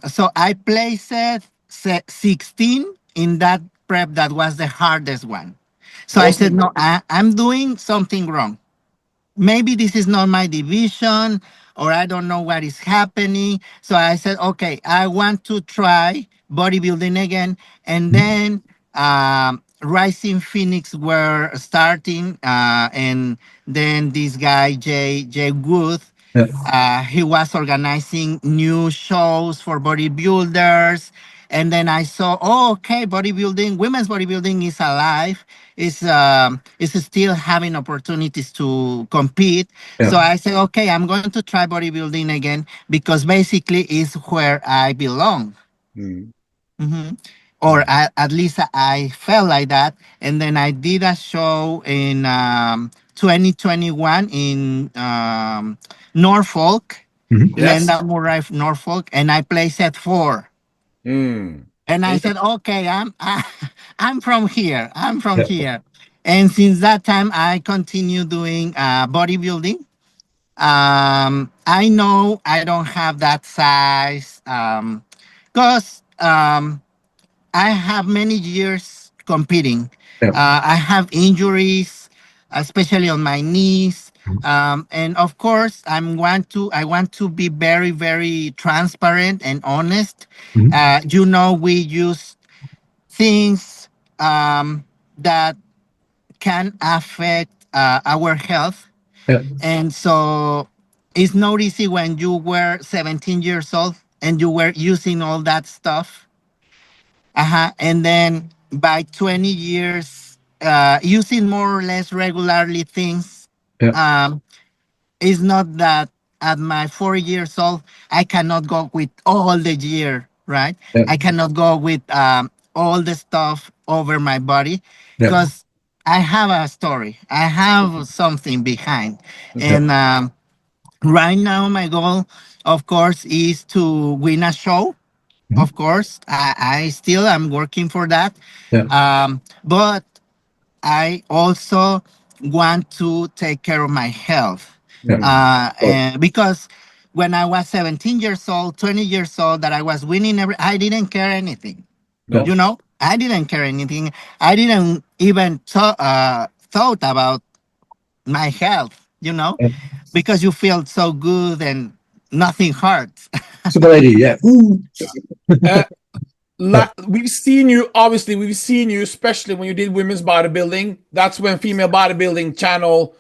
so I placed 16 in that prep that was the hardest one. So I said, no, I'm doing something wrong. Maybe this is not my division, or I don't know what is happening. So I said, okay, I want to try bodybuilding again. And then Rising Phoenix were starting, and then this guy, Jay Wood, he was organizing new shows for bodybuilders. And then I saw, oh, okay, bodybuilding, women's bodybuilding is alive, is still having opportunities to compete. So I said, okay, I'm going to try bodybuilding again because basically it's where I belong. Or at least I felt like that. And then I did a show in 2021 in Norfolk, Glenda Murray, Norfolk, and I placed at 4. And I said, okay, I'm from here. I'm from here. And since that time, I continue doing bodybuilding. I know I don't have that size because I have many years competing. I have injuries, especially on my knees. And of course, I want to be very, very transparent and honest. We use things that can affect our health. And so it's not easy when you were 17 years old and you were using all that stuff. And then by 20 years, using more or less regularly things, it's not that at my 4 years old, I cannot go with all the year, right? I cannot go with all the stuff over my body because I have a story. I have something behind. And right now, my goal, of course, is to win a show. Of course, I still am working for that. But I also want to take care of my health. And because when I was 17 years old, 20 years old, that I was winning, I didn't care anything. I didn't care anything. I didn't even thought about my health, because you feel so good and nothing hurts. Super lady, yeah. We've seen you, obviously, especially when you did women's bodybuilding. That's when female bodybuilding channel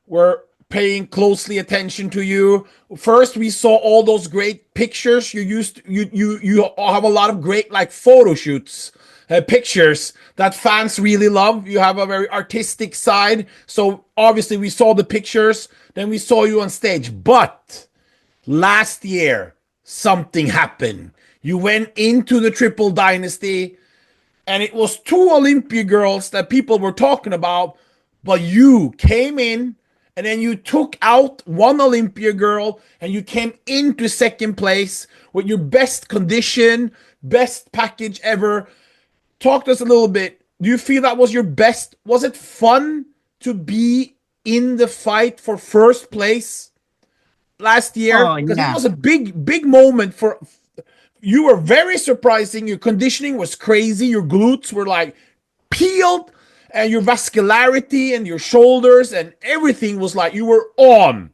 were paying closely attention to you. First, we saw all those great pictures. You have a lot of great photo shoots, pictures that fans really love. You have a very artistic side. So obviously we saw the pictures, then we saw you on stage. But last year, something happened. You went into the TripleODynasty, and it was 2 Olympia girls that people were talking about, but you came in, and then you took out 1 Olympia girl, and you came into second place with your best condition, best package ever. Talk to us a little bit. Do you feel that was your best? Was it fun to be in the fight for first place last year? Because it was a big moment for you. Were very surprising. Your conditioning was crazy. Your glutes were peeled, and your vascularity and your shoulders and everything was you were on.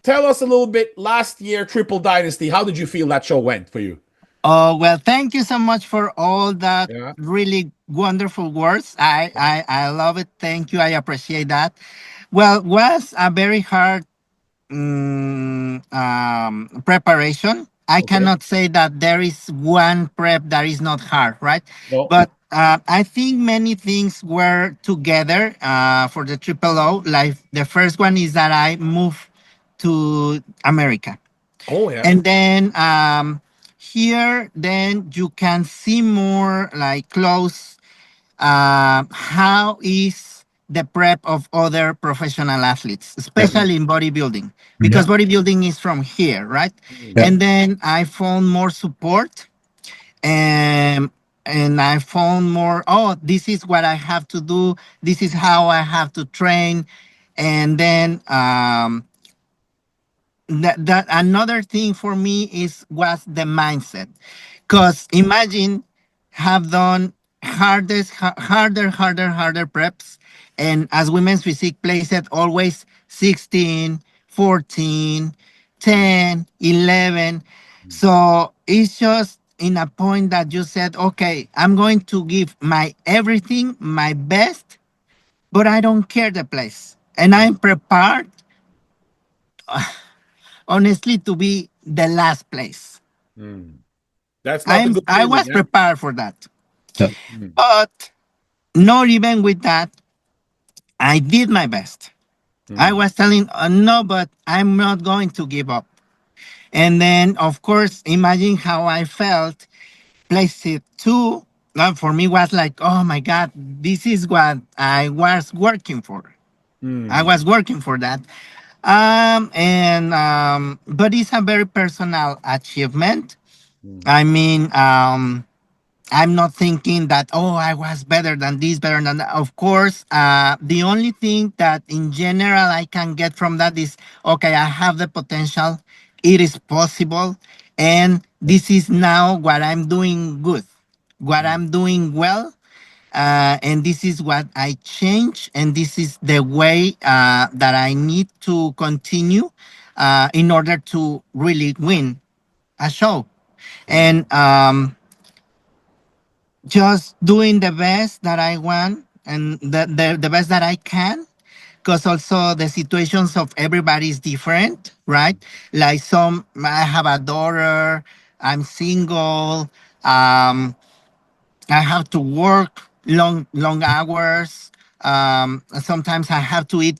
Tell us a little bit last year, TripleODynasty. How did you feel that show went for you? Oh, well, thank you so much for all that really wonderful words. I love it. Thank you. I appreciate that. Well, it was a very hard preparation. I cannot say that there is one prep that is not hard, right? No. But I think many things were together for the TripleO. The first one is that I moved to America. Oh, yeah. And then here, then you can see more close how is the prep of other professional athletes, especially in bodybuilding, because bodybuilding is from here, right? And then I found more support, and I found more, this is what I have to do, this is how I have to train. And then that another thing for me was the mindset, because imagine have done harder preps, and as women's physique plays it always 16, 14, 10, 11. So it's just in a point that you said, okay, I'm going to give my everything, my best, but I don't care the place, and I'm prepared, honestly, to be the last place. That's not a good I feeling, was yeah? prepared for that. Yeah. But not even with that, I did my best. I was telling, no, but I'm not going to give up. And then, of course, imagine how I felt. Place it two, for me was like, oh my God, this is what I was working for. I was working for that. But it's a very personal achievement. I mean, I'm not thinking that, oh, I was better than this, better than that. Of course, the only thing that in general I can get from that is, okay, I have the potential. It is possible. And this is now what I'm doing good, what I'm doing well. And this is what I change. And this is the way that I need to continue in order to really win a show. And just doing the best that I want and the best that I can, because also the situations of everybody is different, right? Like some, I have a daughter, I'm single, I have to work long hours. Sometimes I have to eat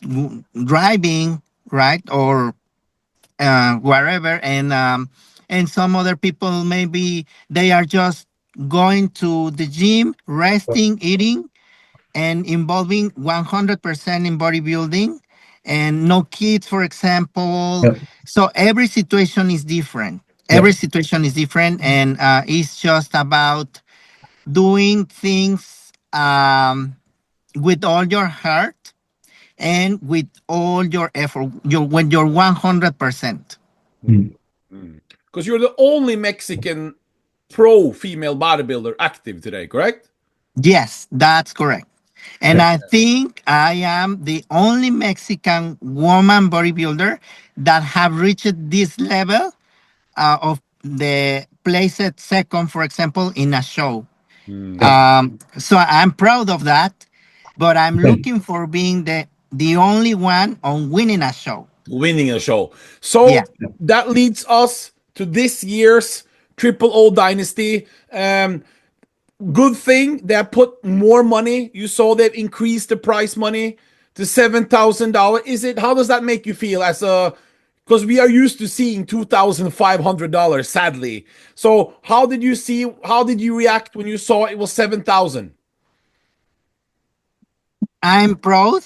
driving, right? Or wherever, and some other people maybe they are just going to the gym, resting, eating, and involving 100% in bodybuilding, and no kids, for example. Yeah. So every situation is different. Yeah. Every situation is different, and it's just about doing things with all your heart and with all your effort. When you're 100%. Mm. Because you're the only Mexican pro female bodybuilder active today, correct? Yes, that's correct. And Yeah. I think I am the only Mexican woman bodybuilder that have reached this level of the placed second, for example, in a show. So I'm proud of that, but I'm Okay. looking for being the only one on winning a show. Winning a show. Yeah. So that leads us to this year's Triple O Dynasty. Good thing they put more money. You saw they've increased the prize money to $7,000. Is it? How does that make you feel as a? Because we are used to seeing $2,500. Sadly. So how did you see? How did you react when you saw it was 7,000? I'm proud.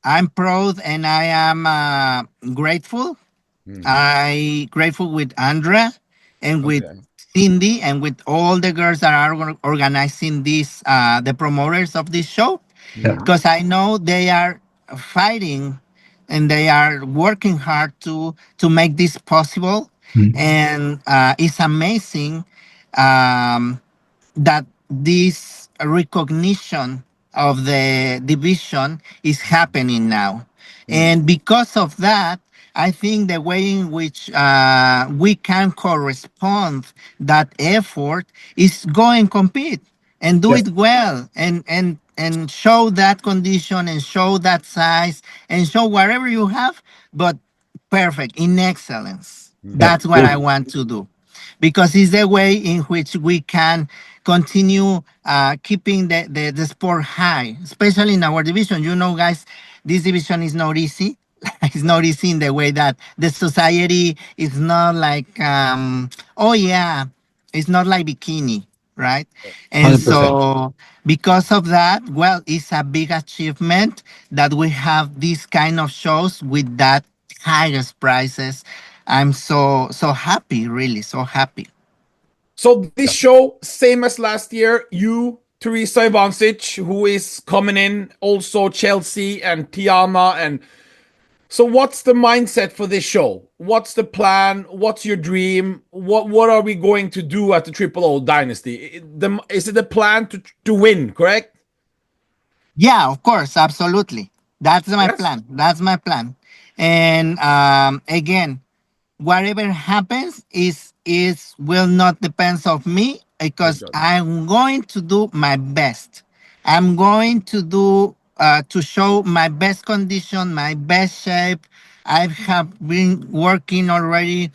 I'm proud, and I am grateful. I grateful with Andrea and with Cindy and with all the girls that are organizing this, the promoters of this show, Yeah. because I know they are fighting and they are working hard to make this possible. Mm. And it's amazing that this recognition of the division is happening now. And because of that, I think the way in which we can correspond that effort is go and compete and do Yeah. it well, and show that condition and show that size and show whatever you have, but perfect in excellence. Yeah. That's what I want to do, because it's the way in which we can continue keeping the sport high, especially in our division. You know, guys, this division is not easy. It's not easy in the way that the society is not like, oh yeah, it's not like bikini, right? And 100%. so because of that, well, it's a big achievement that we have these kind of shows with that highest prices. I'm so happy, really so happy. So this show, same as last year, you, Teresa Ivancic, who is coming in, also Chelsea and Tiana and So what's the mindset for this show? What's the plan? What's your dream? What are we going to do at the Triple O Dynasty? Is it the plan to win, correct? Yeah, of course, absolutely. That's my Yes. plan. That's my plan. And again, whatever happens is will not depends of me because I'm going to do my best. I'm going to do to show my best condition, my best shape. I have been working already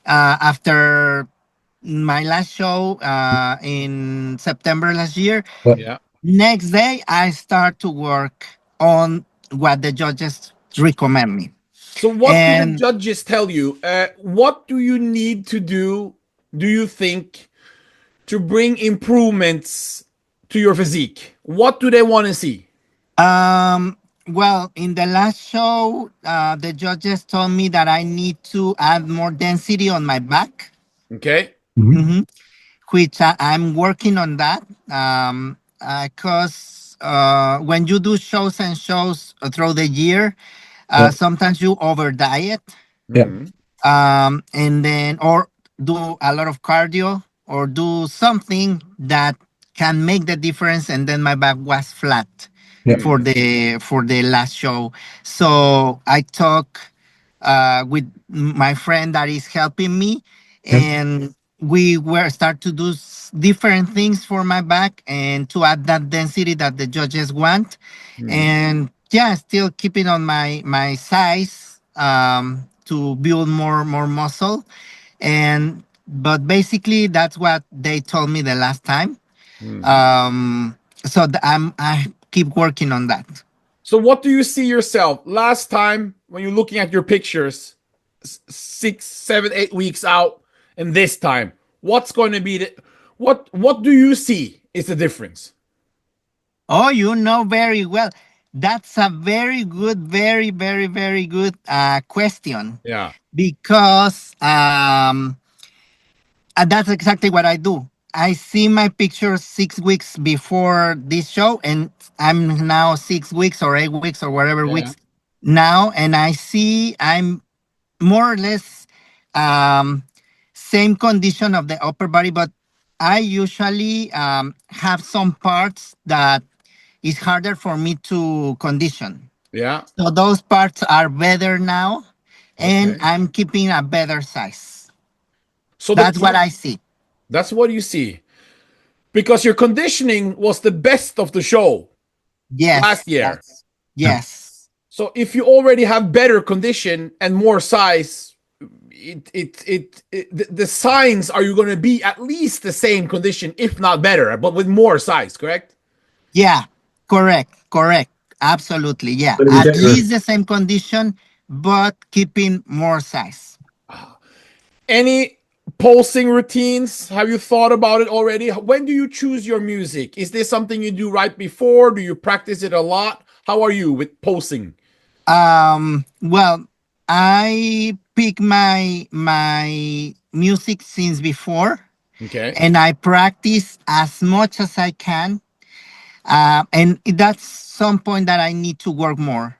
after my last show in September last year. Yeah. Next day, I start to work on what the judges recommend me. So what do the And judges tell you? What do you need to do you think, to bring improvements to your physique? What do they want to see? well, in the last show, the judges told me that I need to add more density on my back. Okay. Mhm. Which I'm working on that. Because when you do shows and shows throughout the year, sometimes you over diet. Yeah. And then or do a lot of cardio or do something that can make the difference, and then my back was flat Yeah. for the last show. So I talk with my friend that is helping me, Yeah. and we were start to do different things for my back and to add that density that the judges want. And yeah, still keeping on my size to build more muscle. And but basically that's what they told me the last time. So I keep working on that. So what do you see yourself last time when you're looking at your pictures, 6, 7, 8 weeks out, and this time? What's going to be what do you see is the difference? Oh, you know very well. That's a very good, very good question. Yeah. Because that's exactly what I do. I see my pictures 6 weeks before this show, and I'm now 6 weeks or 8 weeks or whatever weeks now, and I see I'm more or less um, same condition of the upper body, but I usually have some parts that is harder for me to condition. Yeah. So those parts are better now, and Okay. I'm keeping a better size. So That's what I see. That's what you see. Because your conditioning was the best of the show last year. Yes. So if you already have better condition and more size, the signs are you going to be at least the same condition, if not better, but with more size, correct? Yeah, correct. Absolutely. Yeah. At least the same condition, but keeping more size. Any posing routines? Have you thought about it already? When do you choose your music? Is this something you do right before? Do you practice it a lot? How are you with posing? Well, I pick my music since before. Okay. And I practice as much as I can. And that's some point that I need to work more.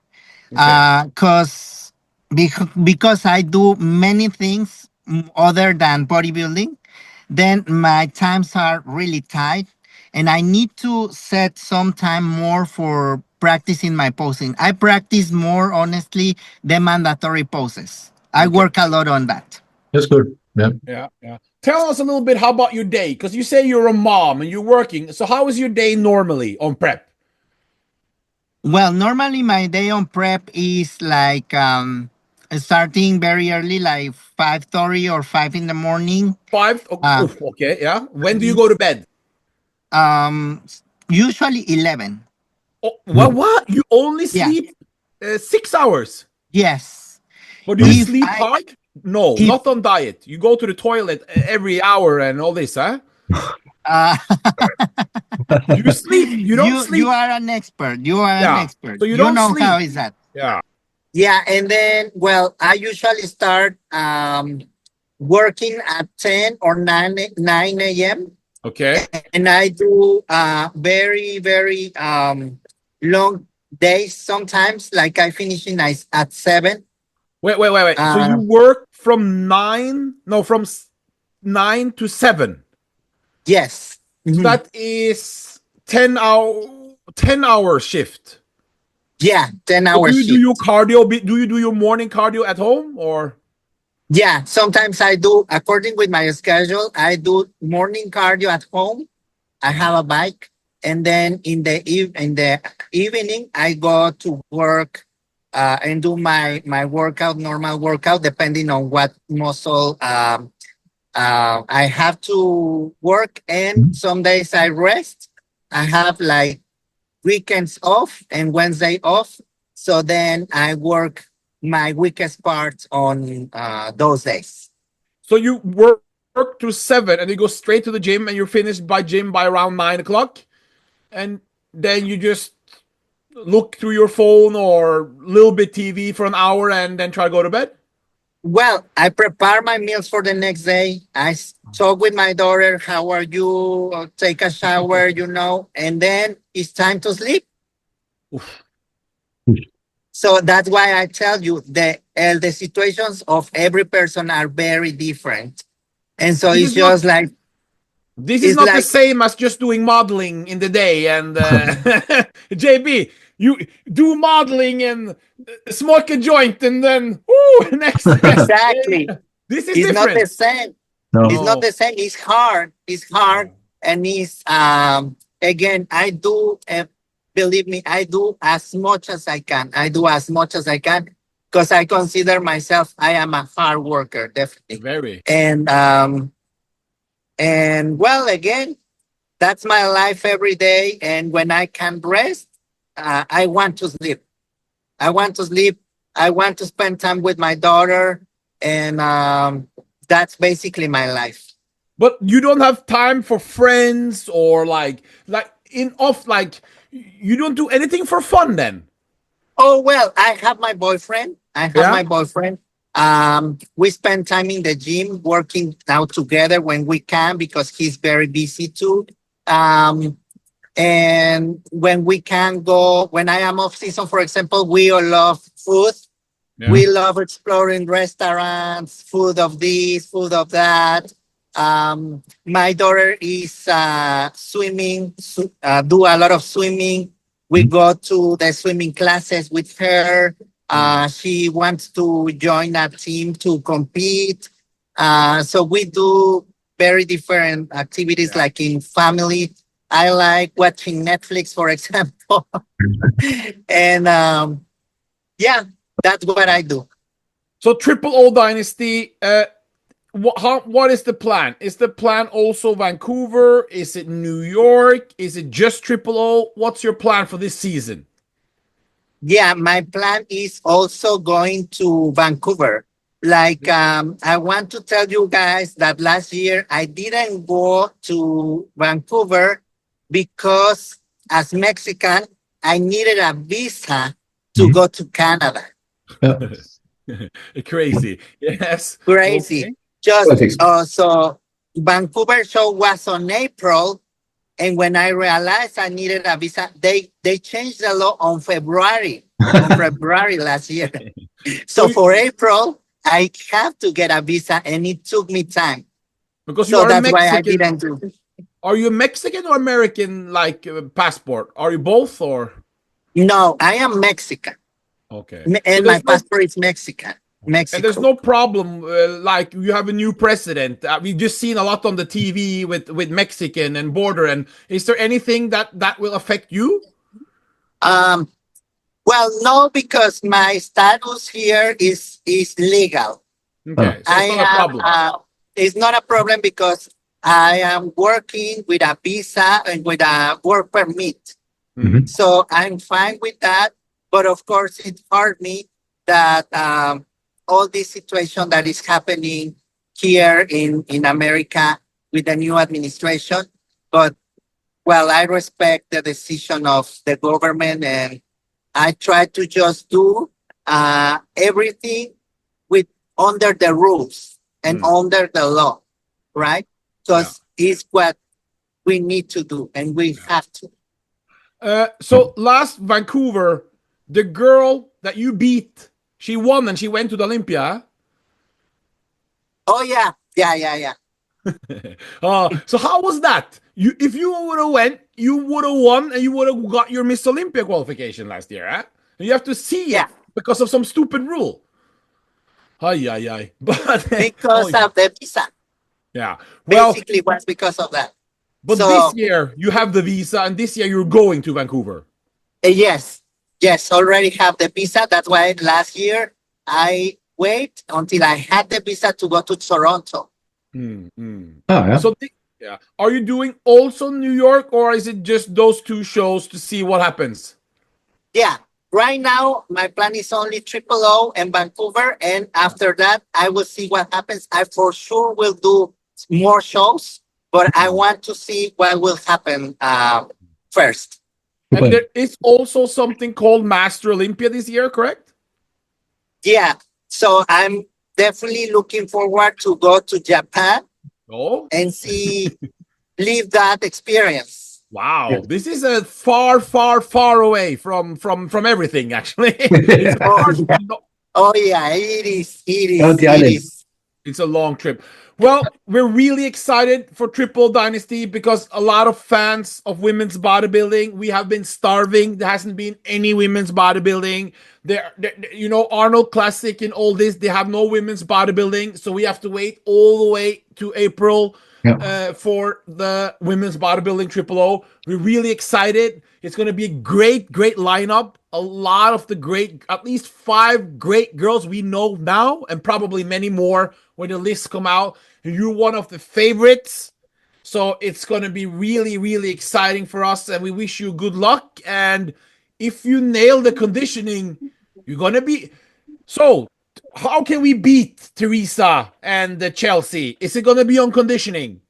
Because I do many things other than bodybuilding, then my times are really tight, and I need to set some time more for practicing my posing. I practice more, honestly, the mandatory poses. I work a lot on that. That's good. Yeah. Yeah. Tell us a little bit, how about your day? Because you say you're a mom and you're working. So how is your day normally on prep? Well, normally my day on prep is like starting very early, like 5:30 or 5 in the morning. 5? Okay, yeah. When do you go to bed? Usually 11. Oh, what? You only sleep 6 hours? Yes. But do you sleep hard? No, not on diet. You go to the toilet every hour and all this, huh? You sleep. You don't sleep. You are an expert. You are an expert. So you don't know sleep. How is that? Yeah. Yeah, and then, well, I usually start working at 10 or 9 a.m. Okay. And I do very long days sometimes, like I finish at 7. Wait. So you work from 9 to 7. Yes. So that is 10-hour shift. Yeah, 10-hour Do you shift. do your cardio? Do you do your morning cardio at home or? Yeah, sometimes I do. According with my schedule, I do morning cardio at home. I have a bike, and then in the evening, I go to work and do my normal workout, depending on what muscle I have to work. And some days I rest. I have like weekends off and Wednesday off. So then I work my weakest parts on those days. So you work to 7 and you go straight to the gym and you're finished by around 9 o'clock, and then you just look through your phone or a little bit TV for an hour and then try to go to bed? Well, I prepare my meals for the next day. I talk with my daughter, how are you? I'll take a shower, and then it's time to sleep. Oof. So that's why I tell you the situations of every person are very different. And so it's just like, this is not the same as just doing modeling in the day and JB, you do modeling and smoke a joint and then next exactly. This is it's different. Not the same. No. It's not the same. It's hard. And it's again, I do believe me, I do as much as I can. Because I consider myself, I am a hard worker, definitely. Very. And well, again, that's my life every day. And when I can rest, I want to sleep. I want to spend time with my daughter. And that's basically my life. But you don't have time for friends or you don't do anything for fun then? Oh, well, I have my boyfriend. We spend time in the gym working out together when we can because he's very busy too. And when we can go, when I am off season, for example, we all love food. Yeah. We love exploring restaurants, food of this, food of that. My daughter is swimming, do a lot of swimming. We go to the swimming classes with her. She wants to join a team to compete. So we do very different activities like in family. I like watching Netflix, for example. And yeah, that's what I do. So TripleODynasty, what is the plan? Is the plan also Vancouver? Is it New York? Is it just TripleO? What's your plan for this season? Yeah, my plan is also going to Vancouver. Like, I want to tell you guys that last year I didn't go to Vancouver because as Mexican, I needed a visa to go to Canada. Crazy. Yes. Crazy. Okay. Just so Vancouver show was on April, and when I realized I needed a visa, they changed the law on February last year. So for April, I have to get a visa, and it took me time. Because so that's Mexican. Why I didn't do. Are you Mexican or American, passport? Are you both or? No, I am Mexican. Okay. And my passport is Mexican. Mexico. And there's no problem, you have a new president. We've just seen a lot on the TV with Mexican and border. And is there anything that will affect you? Well, no, because my status here is legal. Okay, so it's not a problem. It's not a problem because I am working with a visa and with a work permit. Mm-hmm. So I'm fine with that. But of course, it hurt me that all this situation that is happening here in America with the new administration. But, well, I respect the decision of the government, and I try to just do everything under the rules and under the law, right? Because it's what we need to do, and we have to. So last Vancouver, the girl that you beat, she won and she went to the Olympia. Oh yeah. So how was that? If you would have went, you would have won and you would have got your Miss Olympia qualification last year, huh? You have to see it because of some stupid rule. Ay. But Because of the visa. Yeah. Well, basically was because of that. But this year you have the visa, and this year you're going to Vancouver. Yes, already have the visa. That's why last year I wait until I had the visa to go to Toronto. So, are you doing also New York, or is it just those two shows to see what happens? Yeah, right now my plan is only TripleO and Vancouver, and after that I will see what happens. I for sure will do more shows, but I want to see what will happen first. And there is also something called Master Olympia this year, correct? Yeah, so I'm definitely looking forward to go to Japan and see, live that experience. Wow, this is a far away from everything, actually. Oh yeah, it is. It's a long trip. Well, we're really excited for TripleODynasty because a lot of fans of women's bodybuilding, we have been starving. There hasn't been any women's bodybuilding. Arnold Classic and all this, they have no women's bodybuilding. So we have to wait all the way to April for the women's bodybuilding TripleO. We're really excited. It's going to be a great lineup. A lot of the great, at least 5 great girls we know now, and probably many more when the lists come out. You're one of the favorites. So it's going to be really exciting for us, and we wish you good luck. And if you nail the conditioning, you're going to be... So, how can we beat Teresa and Chelsea? Is it going to be on conditioning?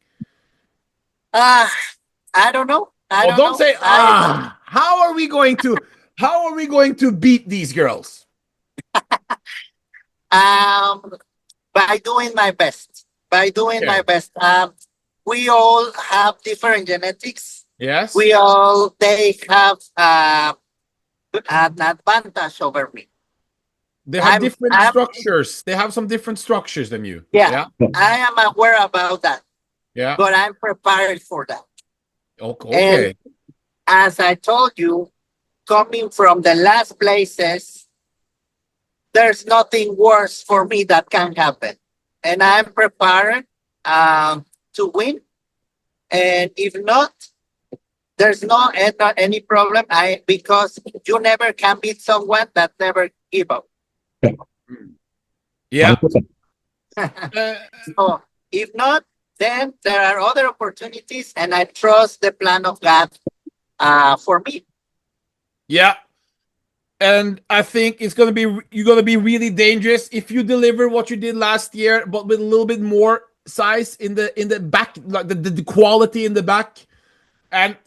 I don't know. Don't say, how are we going to beat these girls? By doing my best. My best. We all have different genetics. Yes. They have an advantage over me. They have different structures. They have some different structures than you. Yeah. I am aware about that. Yeah. But I'm prepared for that. Okay. And as I told you, coming from the last places, there's nothing worse for me that can happen. And I'm prepared to win. And if not, there's not any problem. Because you never can beat someone that never give up. Yeah. So if not, then there are other opportunities, and I trust the plan of God for me. Yeah. And I think you're going to be really dangerous if you deliver what you did last year, but with a little bit more size in the back, like the quality in the back, and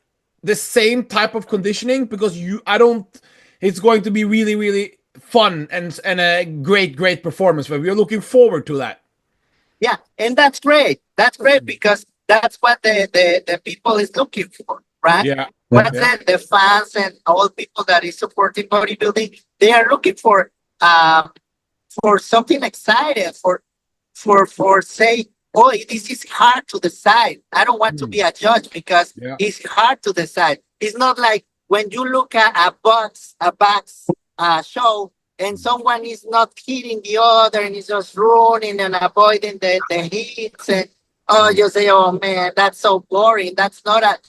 the same type of conditioning, because it's going to be really fun and a great performance. But we're looking forward to that. Yeah, and that's great. That's great because that's what the people is looking for, right? Yeah. The fans and all people that is supporting bodybuilding, they are looking for something exciting, for say, oh, this is hard to decide. I don't want to be a judge because it's hard to decide. It's not like when you look at a box show and someone is not hitting the other and is just running and avoiding the hits, and you say, oh man, that's so boring. That's not a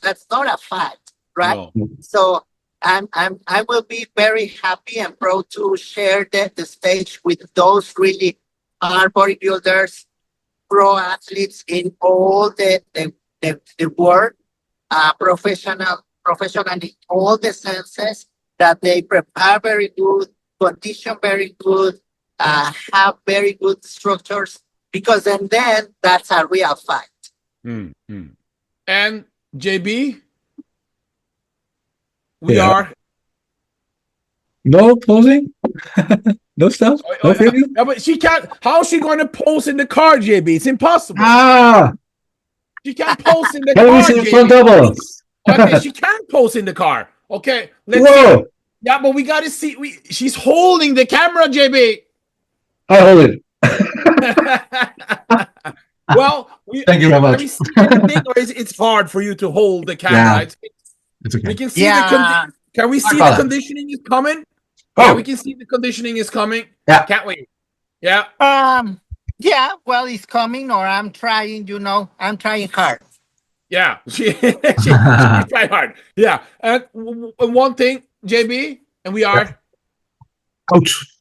fight. Right. No. So I will be very happy and proud to share the stage with those really hard bodybuilders, pro athletes in all the world, professional in all the senses, that they prepare very good, condition very good, have very good structures, because then that's a real fight. Mm-hmm. And JB? We are no posing, no stuff. No video. Yeah, but she can't. How is she going to pose in the car, JB? It's impossible. She can't pose in the car. JB. Front double. Okay, she can't pose in the car. Okay, let's Whoa! see. Yeah, but we gotta see. She's holding the camera, JB. I hold it. Well, Thank you very can much. we see anything, or is it's hard for you to hold the camera? Yeah. It's okay. We can see Yeah. can we see the conditioning is coming? Oh. Yeah, we can see the conditioning is coming. Yeah. Can't wait. Yeah. Yeah, well, it's coming, or I'm trying, I'm trying hard. Yeah. She tried hard. Yeah. And one thing, JB, and we are. Ouch.